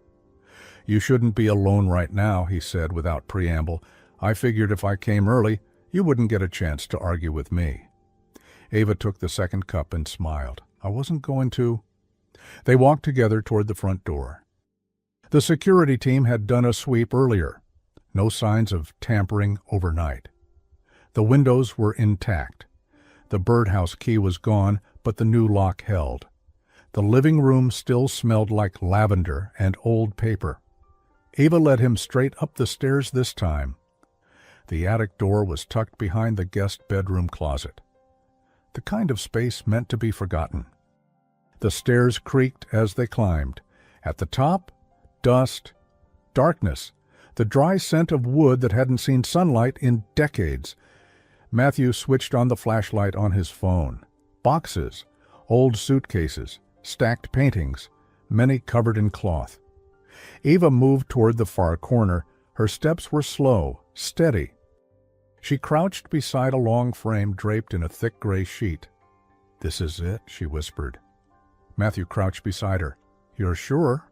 You shouldn't be alone right now, he said without preamble. I figured if I came early, you wouldn't get a chance to argue with me. Ava took the second cup and smiled. I wasn't going to. They walked together toward the front door. The security team had done a sweep earlier. No signs of tampering overnight. The windows were intact. The birdhouse key was gone, but the new lock held. The living room still smelled like lavender and old paper. Eva led him straight up the stairs this time. The attic door was tucked behind the guest bedroom closet, the kind of space meant to be forgotten. The stairs creaked as they climbed. At the top, dust, darkness, the dry scent of wood that hadn't seen sunlight in decades. Matthew switched on the flashlight on his phone. Boxes, old suitcases, stacked paintings, many covered in cloth. Eva moved toward the far corner. Her steps were slow, steady. She crouched beside a long frame draped in a thick gray sheet. "This is it," she whispered. Matthew crouched beside her. "You're sure?"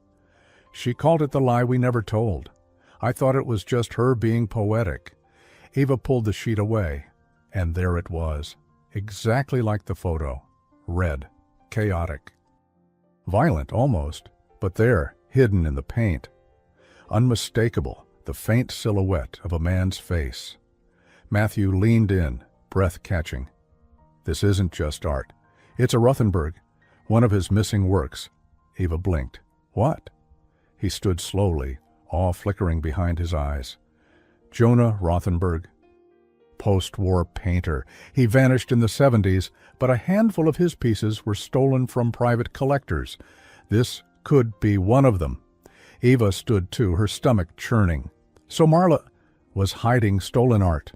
"She called it the lie we never told. I thought it was just her being poetic." Eva pulled the sheet away, and there it was, exactly like the photo. Red, chaotic. Violent, almost, but there, hidden in the paint. Unmistakable, the faint silhouette of a man's face. Matthew leaned in, breath catching. "This isn't just art. It's a Rothenberg, one of his missing works." Eva blinked. "What?" He stood slowly, awe flickering behind his eyes. Jonah Rothenberg. Post-war painter. He vanished in the 70s, but a handful of his pieces were stolen from private collectors. This could be one of them. Eva stood too, her stomach churning. So Marla was hiding stolen art.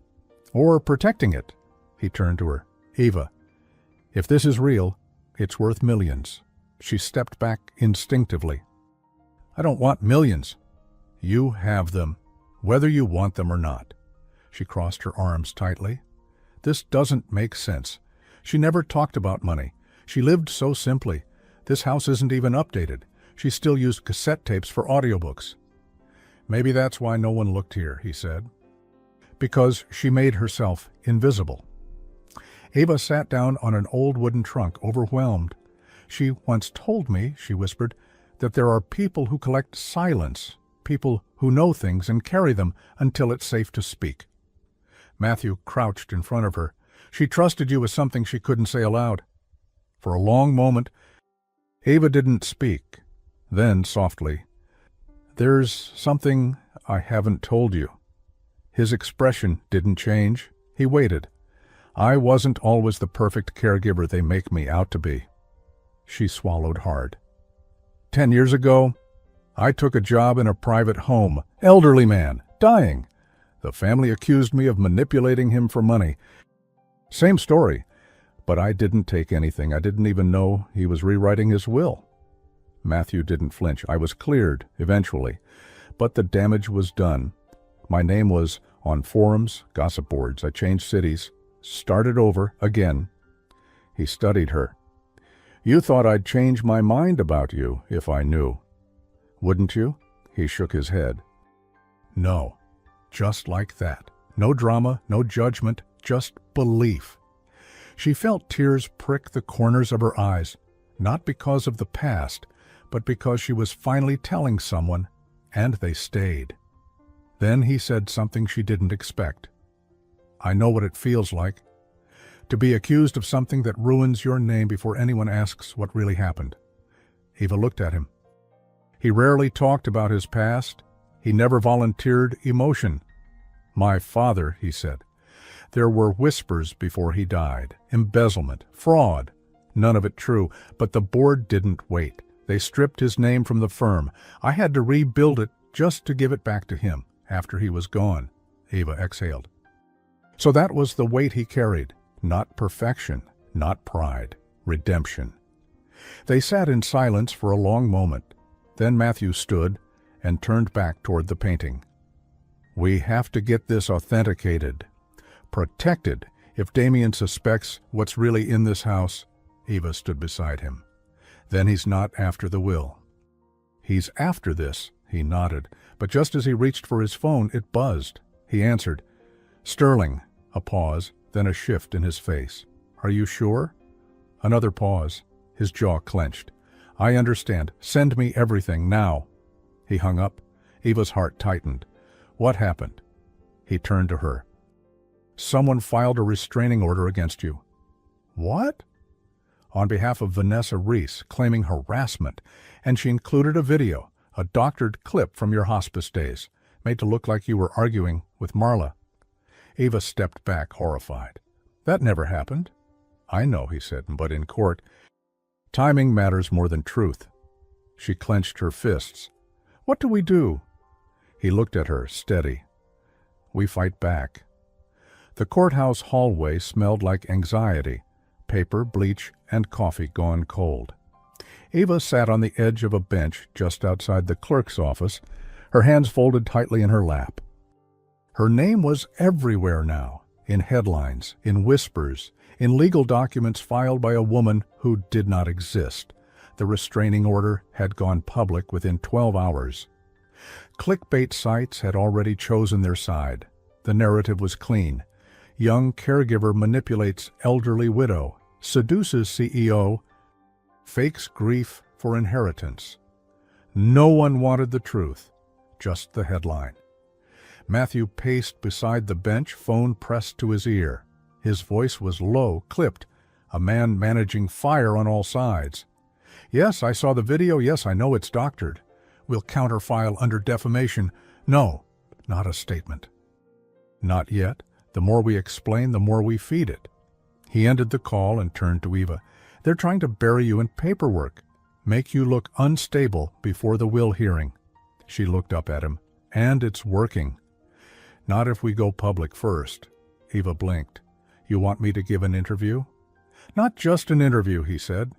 Or protecting it. He turned to her. "Eva, if this is real, it's worth millions." She stepped back instinctively. "I don't want millions." "You have them, whether you want them or not." She crossed her arms tightly. "This doesn't make sense. She never talked about money. She lived so simply. This house isn't even updated. She still used cassette tapes for audiobooks." "Maybe that's why no one looked here," he said. "Because she made herself invisible." Eva sat down on an old wooden trunk, overwhelmed. "She once told me," she whispered, "that there are people who collect silence, people who know things and carry them until it's safe to speak." Matthew crouched in front of her. "She trusted you with something she couldn't say aloud." For a long moment, Eva didn't speak. Then, softly, "There's something I haven't told you." His expression didn't change. He waited. "I wasn't always the perfect caregiver they make me out to be." She swallowed hard. 10 years ago, I took a job in a private home. Elderly man, dying. The family accused me of manipulating him for money. Same story, but I didn't take anything. I didn't even know he was rewriting his will." Matthew didn't flinch. "I was cleared, eventually, but the damage was done. My name was on forums, gossip boards. I changed cities, started over again." He studied her. "You thought I'd change my mind about you if I knew. Wouldn't you?" He shook his head. "No, just like that. No drama, no judgment, just belief." She felt tears prick the corners of her eyes, not because of the past, but because she was finally telling someone, and they stayed. Then he said something she didn't expect. "I know what it feels like. To be accused of something that ruins your name before anyone asks what really happened." Eva looked at him. He rarely talked about his past. He never volunteered emotion. "My father," he said. "There were whispers before he died. Embezzlement, fraud. None of it true, but the board didn't wait. They stripped his name from the firm. I had to rebuild it just to give it back to him after he was gone." Eva exhaled. So that was the weight he carried. Not perfection, not pride, redemption. They sat in silence for a long moment. Then Matthew stood and turned back toward the painting. "We have to get this authenticated, protected. If Damien suspects what's really in this house..." Eva stood beside him. "Then he's not after the will." "He's after this," he nodded, but just as he reached for his phone, it buzzed. He answered. "Sterling." A pause, then a shift in his face. "Are you sure?" Another pause. His jaw clenched. "I understand. Send me everything, now." He hung up. Eva's heart tightened. "What happened?" He turned to her. "Someone filed a restraining order against you." What? On behalf of Vanessa Reese, claiming harassment, and she included a video, a doctored clip from your hospice days, made to look like you were arguing with Marla. Ava stepped back, horrified. That never happened. I know, he said, but in court, timing matters more than truth. She clenched her fists. What do we do? He looked at her, steady. We fight back. The courthouse hallway smelled like anxiety, paper, bleach, and coffee gone cold. Ava sat on the edge of a bench just outside the clerk's office, her hands folded tightly in her lap. Her name was everywhere now, in headlines, in whispers, in legal documents filed by a woman who did not exist. The restraining order had gone public within 12 hours. Clickbait sites had already chosen their side. The narrative was clean. Young caregiver manipulates elderly widow, seduces CEO, fakes grief for inheritance. No one wanted the truth, just the headline. Matthew paced beside the bench, phone pressed to his ear. His voice was low, clipped, a man managing fire on all sides. Yes, I saw the video. Yes, I know it's doctored. We'll counterfile under defamation. No, not a statement. Not yet. The more we explain, the more we feed it. He ended the call and turned to Eva. They're trying to bury you in paperwork, make you look unstable before the will hearing. She looked up at him. And it's working. Not if we go public first. Eva blinked. You want me to give an interview? Not just an interview, he said.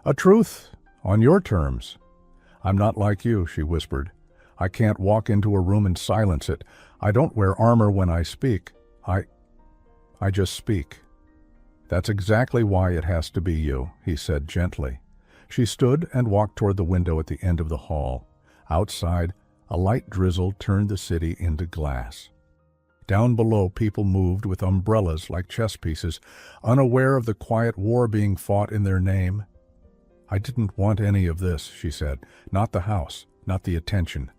A truth, on your terms. I'm not like you, she whispered. I can't walk into a room and silence it. I don't wear armor when I speak. I just speak. That's exactly why it has to be you, he said gently. She stood and walked toward the window at the end of the hall. Outside, a light drizzle turned the city into glass. Down below, people moved with umbrellas like chess pieces, unaware of the quiet war being fought in their name. I didn't want any of this, she said. Not the house, not the attention.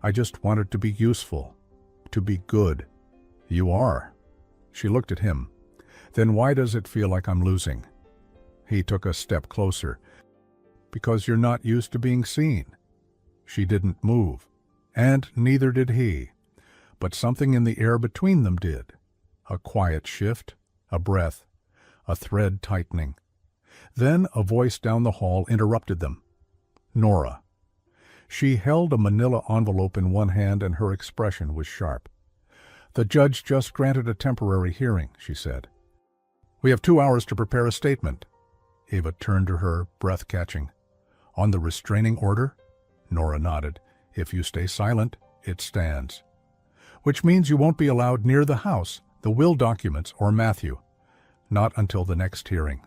I just wanted to be useful, to be good. You are. She looked at him. Then why does it feel like I'm losing? He took a step closer. Because you're not used to being seen. She didn't move, and neither did he. But something in the air between them did. A quiet shift, a breath, a thread tightening. Then a voice down the hall interrupted them. Nora. She held a manila envelope in one hand and her expression was sharp. The judge just granted a temporary hearing, she said. We have 2 hours to prepare a statement. Ava turned to her, breath catching. On the restraining order? Nora nodded. If you stay silent, it stands. Which means you won't be allowed near the house, the will documents, or Matthew. Not until the next hearing.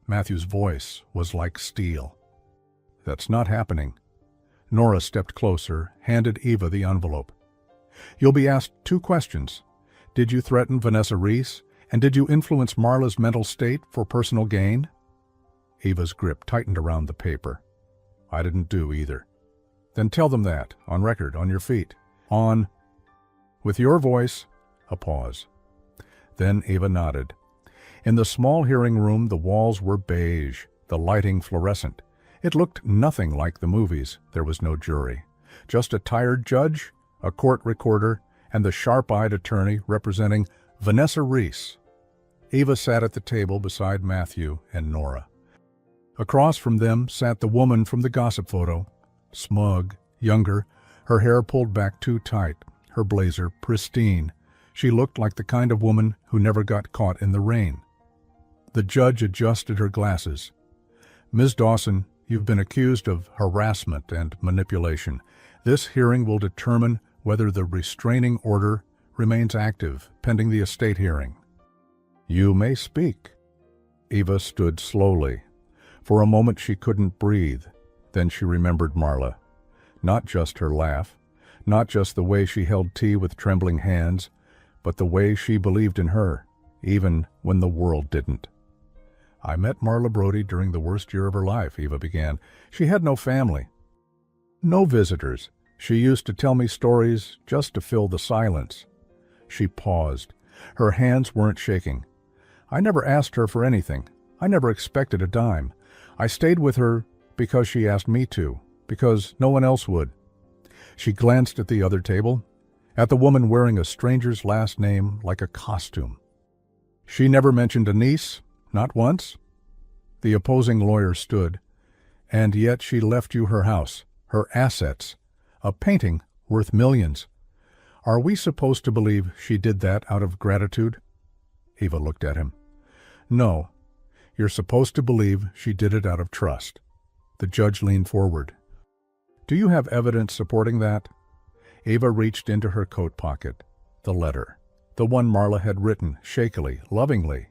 Matthew's voice was like steel. That's not happening. Nora stepped closer, handed Eva the envelope. You'll be asked 2 questions. Did you threaten Vanessa Reese? And did you influence Marla's mental state for personal gain? Eva's grip tightened around the paper. I didn't do either. Then tell them that, on record, on your feet. On. With your voice, a pause. Then Eva nodded. In the small hearing room, the walls were beige, the lighting fluorescent. It looked nothing like the movies. There was no jury. Just a tired judge, a court recorder, and the sharp-eyed attorney representing Vanessa Reese. Eva sat at the table beside Matthew and Nora. Across from them sat the woman from the gossip photo, smug, younger, her hair pulled back too tight, her blazer pristine. She looked like the kind of woman who never got caught in the rain. The judge adjusted her glasses. Ms. Dawson, you've been accused of harassment and manipulation. This hearing will determine whether the restraining order remains active pending the estate hearing. You may speak. Eva stood slowly. For a moment she couldn't breathe. Then she remembered Marla. Not just her laugh, not just the way she held tea with trembling hands, but the way she believed in her, even when the world didn't. I met Marla Brody during the worst year of her life, Eva began. She had no family, no visitors. She used to tell me stories just to fill the silence. She paused. Her hands weren't shaking. I never asked her for anything. I never expected a dime. I stayed with her because she asked me to, because no one else would." She glanced at the other table, at the woman wearing a stranger's last name like a costume. "She never mentioned a niece, not once?" The opposing lawyer stood. "And yet she left you her house, her assets, a painting worth millions. Are we supposed to believe she did that out of gratitude?" Eva looked at him. "No, you're supposed to believe she did it out of trust." The judge leaned forward. "Do you have evidence supporting that?" Eva reached into her coat pocket. The letter, the one Marla had written, shakily, lovingly.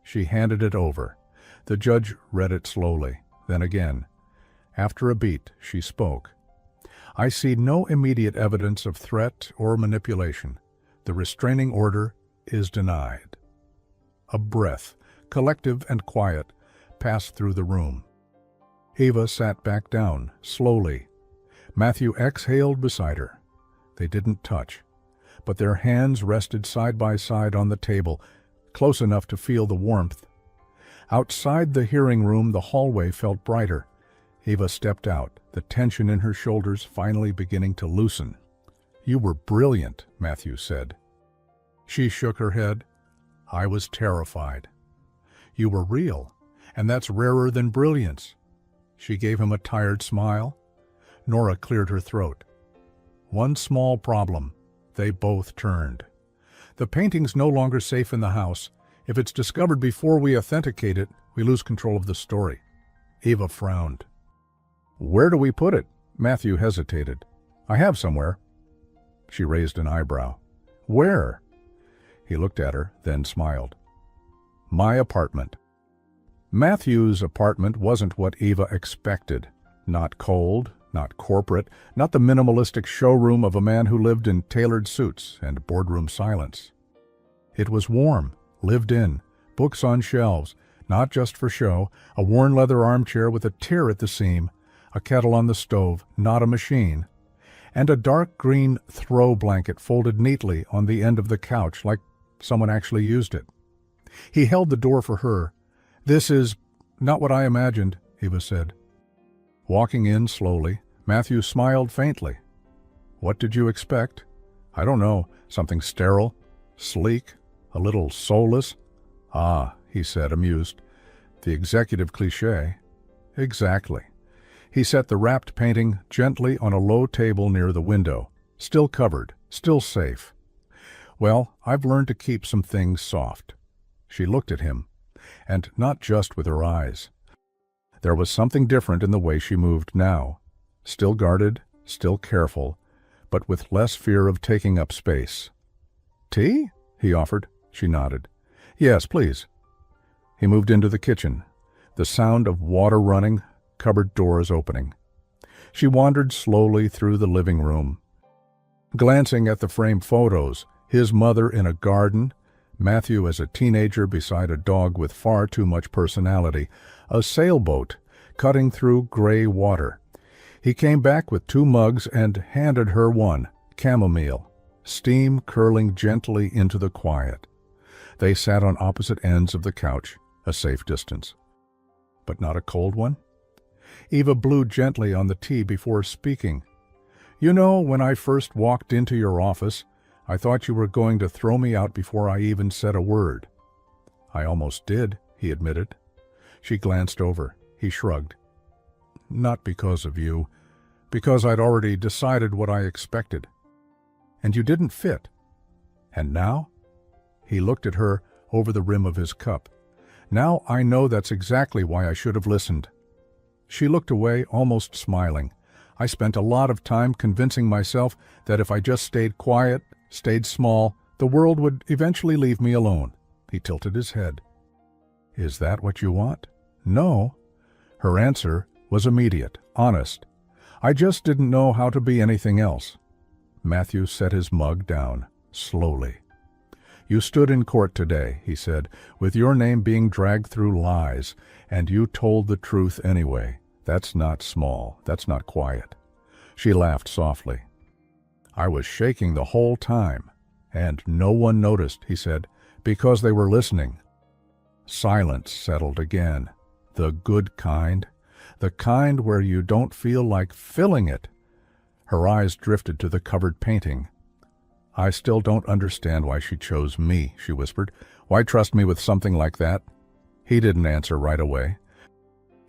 She handed it over. The judge read it slowly, then again. After a beat, she spoke. "I see no immediate evidence of threat or manipulation. The restraining order is denied." A breath, collective and quiet, passed through the room. Eva sat back down, slowly. Matthew exhaled beside her. They didn't touch, but their hands rested side by side on the table, close enough to feel the warmth. Outside the hearing room, the hallway felt brighter. Eva stepped out, the tension in her shoulders finally beginning to loosen. "You were brilliant," Matthew said. She shook her head. "I was terrified." "You were real, and that's rarer than brilliance." She gave him a tired smile. Nora cleared her throat. "One small problem." They both turned. "The painting's no longer safe in the house. If it's discovered before we authenticate it, we lose control of the story." Eva frowned. "Where do we put it?" Matthew hesitated. "I have somewhere." She raised an eyebrow. "Where?" He looked at her, then smiled. "My apartment." Matthew's apartment wasn't what Eva expected. Not cold, not corporate, not the minimalistic showroom of a man who lived in tailored suits and boardroom silence. It was warm, lived in, books on shelves, not just for show, a worn leather armchair with a tear at the seam, a kettle on the stove, not a machine, and a dark green throw blanket folded neatly on the end of the couch like someone actually used it. He held the door for her. "This is not what I imagined," Eva said. Walking in slowly, Matthew smiled faintly. "What did you expect?" "I don't know. Something sterile, sleek, a little soulless." "Ah," he said, amused. "The executive cliché." "Exactly." He set the wrapped painting gently on a low table near the window. Still covered, still safe. "Well, I've learned to keep some things soft." She looked at him, and not just with her eyes. There was something different in the way she moved now. Still guarded, still careful, but with less fear of taking up space. "Tea?" he offered. She nodded. "Yes, please." He moved into the kitchen. The sound of water running, cupboard doors opening. She wandered slowly through the living room, glancing at the framed photos, his mother in a garden, Matthew as a teenager beside a dog with far too much personality, a sailboat cutting through gray water. He came back with 2 mugs and handed her one, chamomile, steam curling gently into the quiet. They sat on opposite ends of the couch, a safe distance. But not a cold one? Eva blew gently on the tea before speaking. "You know, when I first walked into your office, I thought you were going to throw me out before I even said a word." "I almost did," he admitted. She glanced over. He shrugged. "Not because of you. Because I'd already decided what I expected. And you didn't fit. And now?" He looked at her over the rim of his cup. "Now I know that's exactly why I should have listened." She looked away, almost smiling. "I spent a lot of time convincing myself that if I just stayed quiet, stayed small, the world would eventually leave me alone." He tilted his head. "Is that what you want?" "No." Her answer was immediate, honest. "I just didn't know how to be anything else." Matthew set his mug down, slowly. "You stood in court today," he said, "with your name being dragged through lies, and you told the truth anyway. That's not small. That's not quiet." She laughed softly. "I was shaking the whole time, and no one noticed," he said, "because they were listening." Silence settled again. The good kind. The kind where you don't feel like filling it. Her eyes drifted to the covered painting. "I still don't understand why she chose me," she whispered. "Why trust me with something like that?" He didn't answer right away.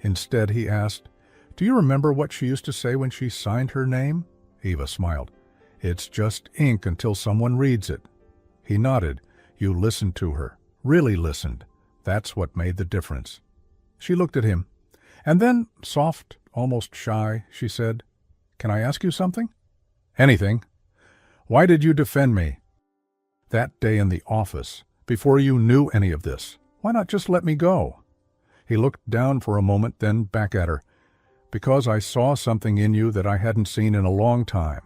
Instead, he asked, "Do you remember what she used to say when she signed her name?" Eva smiled. "It's just ink until someone reads it." He nodded. "You listened to her. Really listened. That's what made the difference." She looked at him. And then, soft, almost shy, she said, "Can I ask you something?" "Anything." "Why did you defend me that day in the office, before you knew any of this? Why not just let me go?" He looked down for a moment, then back at her. "Because I saw something in you that I hadn't seen in a long time."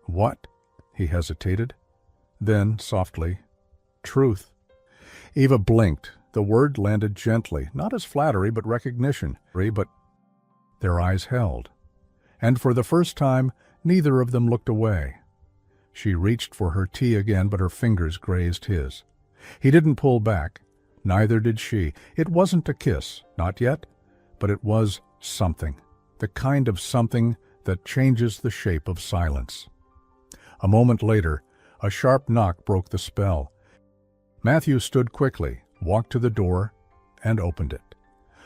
"What?" He hesitated. Then, softly, "Truth." Eva blinked. The word landed gently, not as flattery, but recognition. But their eyes held. And for the first time, neither of them looked away. She reached for her tea again, but her fingers grazed his. He didn't pull back. Neither did she. It wasn't a kiss, not yet, but it was something. The kind of something that changes the shape of silence. A moment later, a sharp knock broke the spell. Matthew stood quickly, walked to the door, and opened it.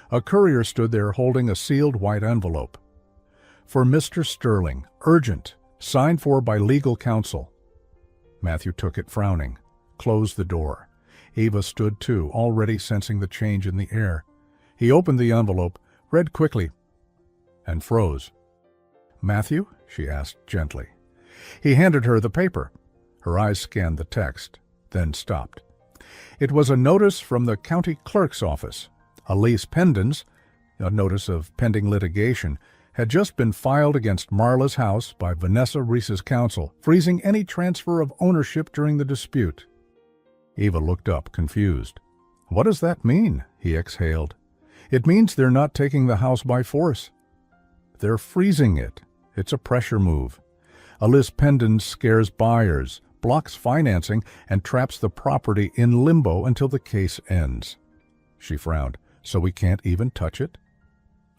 A courier stood there holding a sealed white envelope. "For Mr. Sterling, urgent, signed for by legal counsel." Matthew took it, frowning, closed the door. Eva stood too, already sensing the change in the air. He opened the envelope, read quickly, and froze. "Matthew?" she asked gently. He handed her the paper. Her eyes scanned the text, then stopped. It was a notice from the county clerk's office. A lease pendens, a notice of pending litigation, had just been filed against Marla's house by Vanessa Reese's counsel, freezing any transfer of ownership during the dispute. Eva looked up, confused. "What does that mean?" he exhaled. "It means they're not taking the house by force. They're freezing it. It's a pressure move. A lis pendens scares buyers, blocks financing, and traps the property in limbo until the case ends." She frowned. "So we can't even touch it?"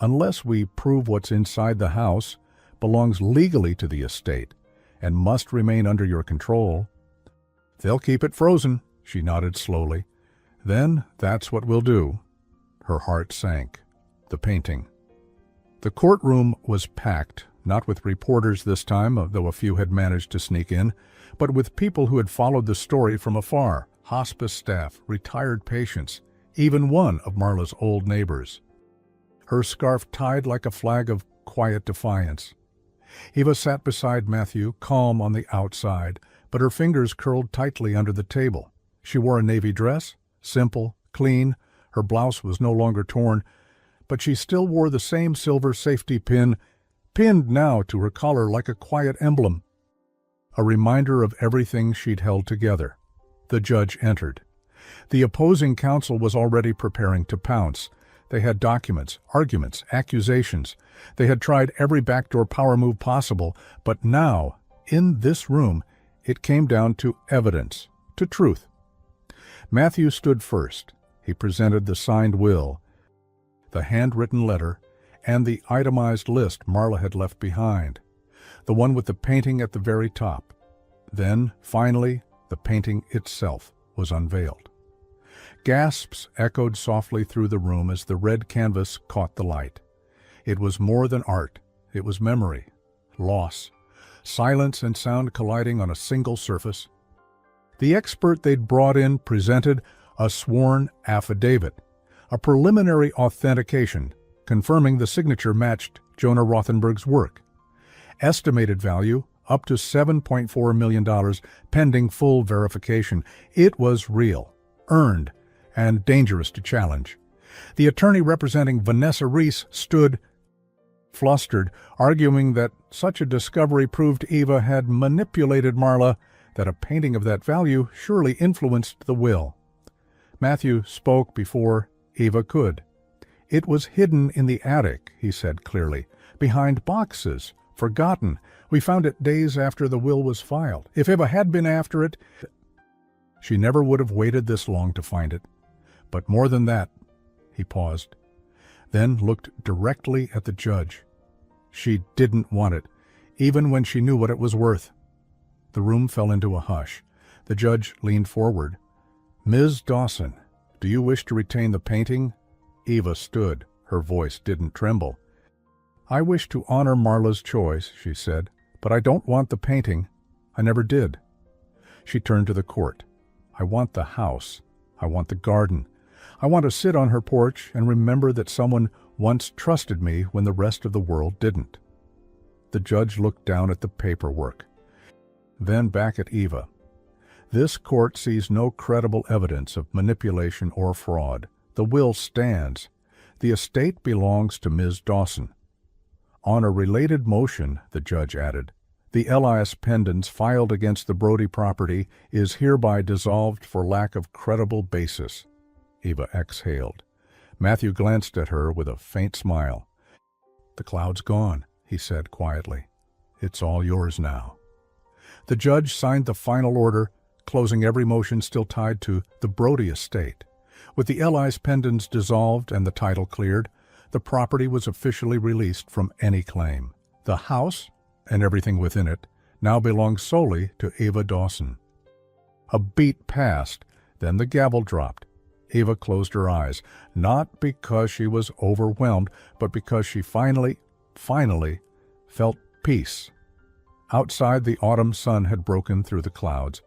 "Unless we prove what's inside the house belongs legally to the estate and must remain under your control." "They'll keep it frozen," she nodded slowly. "Then that's what we'll do." Her heart sank. The painting. The courtroom was packed, not with reporters this time, though a few had managed to sneak in, but with people who had followed the story from afar, hospice staff, retired patients, even one of Marla's old neighbors. Her scarf tied like a flag of quiet defiance. Eva sat beside Matthew, calm on the outside, but her fingers curled tightly under the table. She wore a navy dress, simple, clean. Her blouse was no longer torn, but she still wore the same silver safety pin, pinned now to her collar like a quiet emblem. A reminder of everything she'd held together. The judge entered. The opposing counsel was already preparing to pounce. They had documents, arguments, accusations. They had tried every backdoor power move possible, but now, in this room, it came down to evidence, to truth. Matthew stood first. He presented the signed will, the handwritten letter, and the itemized list Marla had left behind, the one with the painting at the very top. Then, finally, the painting itself was unveiled. Gasps echoed softly through the room as the red canvas caught the light. It was more than art. It was memory, loss, silence and sound colliding on a single surface. The expert they'd brought in presented a sworn affidavit, a preliminary authentication confirming the signature matched Jonah Rothenberg's work. Estimated value up to $7.4 million, pending full verification. It was real, earned, and dangerous to challenge. The attorney representing Vanessa Reese stood flustered, arguing that such a discovery proved Eva had manipulated Marla, that a painting of that value surely influenced the will. Matthew spoke before Eva could. "It was hidden in the attic," he said clearly, "behind boxes, forgotten. We found it days after the will was filed. If Eva had been after it, she never would have waited this long to find it. But more than that, he paused, then looked directly at the judge. She didn't want it, even when she knew what it was worth. The room fell into a hush. The judge leaned forward. "Ms. Dawson, do you wish to retain the painting?" Eva stood. Her voice didn't tremble. "I wish to honor Marla's choice," she said, "but I don't want the painting. I never did." She turned to the court. "I want the house. I want the garden. I want to sit on her porch and remember that someone once trusted me when the rest of the world didn't." The judge looked down at the paperwork, then back at Eva. "This court sees no credible evidence of manipulation or fraud. The will stands. The estate belongs to Ms. Dawson." On a related motion, the judge added, "The Elias pendants filed against the Brody property is hereby dissolved for lack of credible basis." Eva exhaled. Matthew glanced at her with a faint smile. "The cloud's gone," he said quietly. "It's all yours now." The judge signed the final order, closing every motion still tied to the Brody estate. With the Elias pendants dissolved and the title cleared, the property was officially released from any claim. The house, and everything within it, now belonged solely to Eva Dawson. A beat passed, then the gavel dropped. Eva closed her eyes, not because she was overwhelmed, but because she finally felt peace. Outside, the autumn sun had broken through the clouds.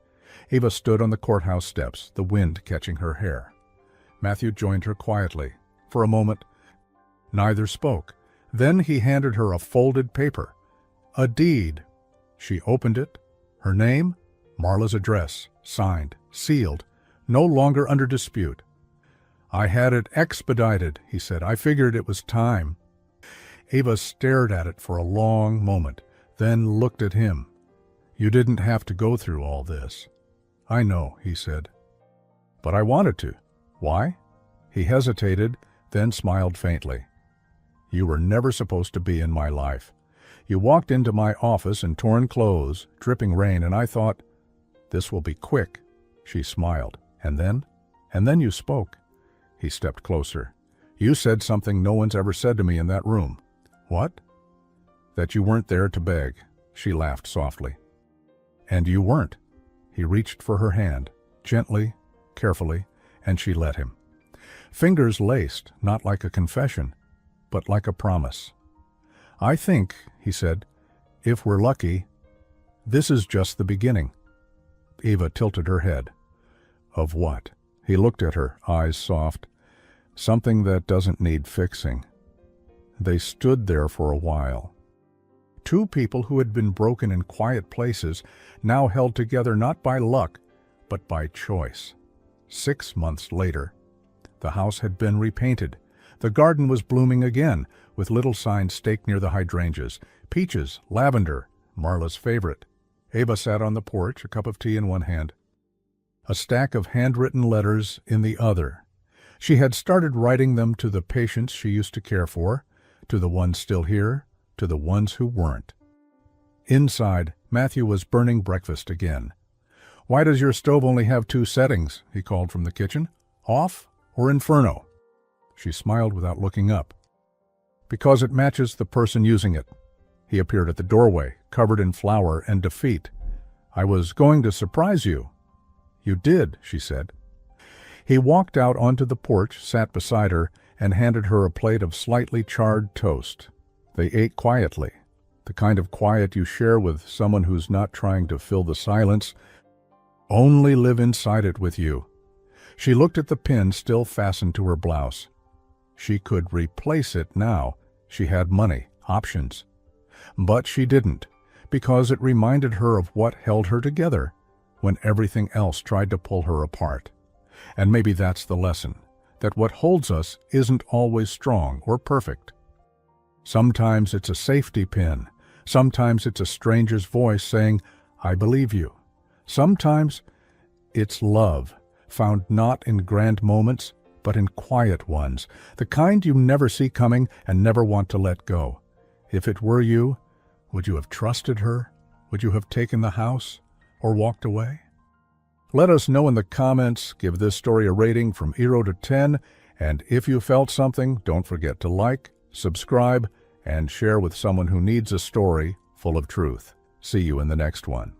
Eva stood on the courthouse steps, the wind catching her hair. Matthew joined her quietly. For a moment, neither spoke. Then he handed her a folded paper. A deed. She opened it. Her name, Marla's address, signed, sealed, no longer under dispute. "I had it expedited," he said. "I figured it was time." Eva stared at it for a long moment, then looked at him. "You didn't have to go through all this." "I know," he said. "But I wanted to." "Why?" He hesitated, then smiled faintly. "You were never supposed to be in my life. You walked into my office in torn clothes, dripping rain, and I thought, this will be quick." She smiled. And then you spoke." He stepped closer. "You said something no one's ever said to me in that room." "What?" "That you weren't there to beg." She laughed softly. "And you weren't." He reached for her hand, gently, carefully, and she let him. Fingers laced, not like a confession, but like a promise. "I think," he said, "if we're lucky, this is just the beginning." Eva tilted her head. "Of what?" He looked at her, eyes soft. "Something that doesn't need fixing." They stood there for a while. Two people who had been broken in quiet places, now held together not by luck, but by choice. 6 months later, the house had been repainted. The garden was blooming again, with little signs staked near the hydrangeas. Peaches, lavender, Marla's favorite. Eva sat on the porch, a cup of tea in one hand, a stack of handwritten letters in the other. She had started writing them to the patients she used to care for, to the ones still here, to the ones who weren't. Inside, Matthew was burning breakfast again. "Why does your stove only have 2 settings?" he called from the kitchen. "Off or inferno?" She smiled without looking up. "Because it matches the person using it." He appeared at the doorway, covered in flour and defeat. "I was going to surprise you." "You did," she said. He walked out onto the porch, sat beside her, and handed her a plate of slightly charred toast. They ate quietly, the kind of quiet you share with someone who's not trying to fill the silence, only live inside it with you. She looked at the pin still fastened to her blouse. She could replace it now. She had money, options. But she didn't, because it reminded her of what held her together when everything else tried to pull her apart. And maybe that's the lesson, that what holds us isn't always strong or perfect. Sometimes it's a safety pin. Sometimes it's a stranger's voice saying, "I believe you." Sometimes it's love, found not in grand moments, but in quiet ones, the kind you never see coming and never want to let go. If it were you, would you have trusted her? Would you have taken the house or walked away? Let us know in the comments, give this story a rating from 0 to 10, and if you felt something, don't forget to like, subscribe, and share with someone who needs a story full of truth. See you in the next one.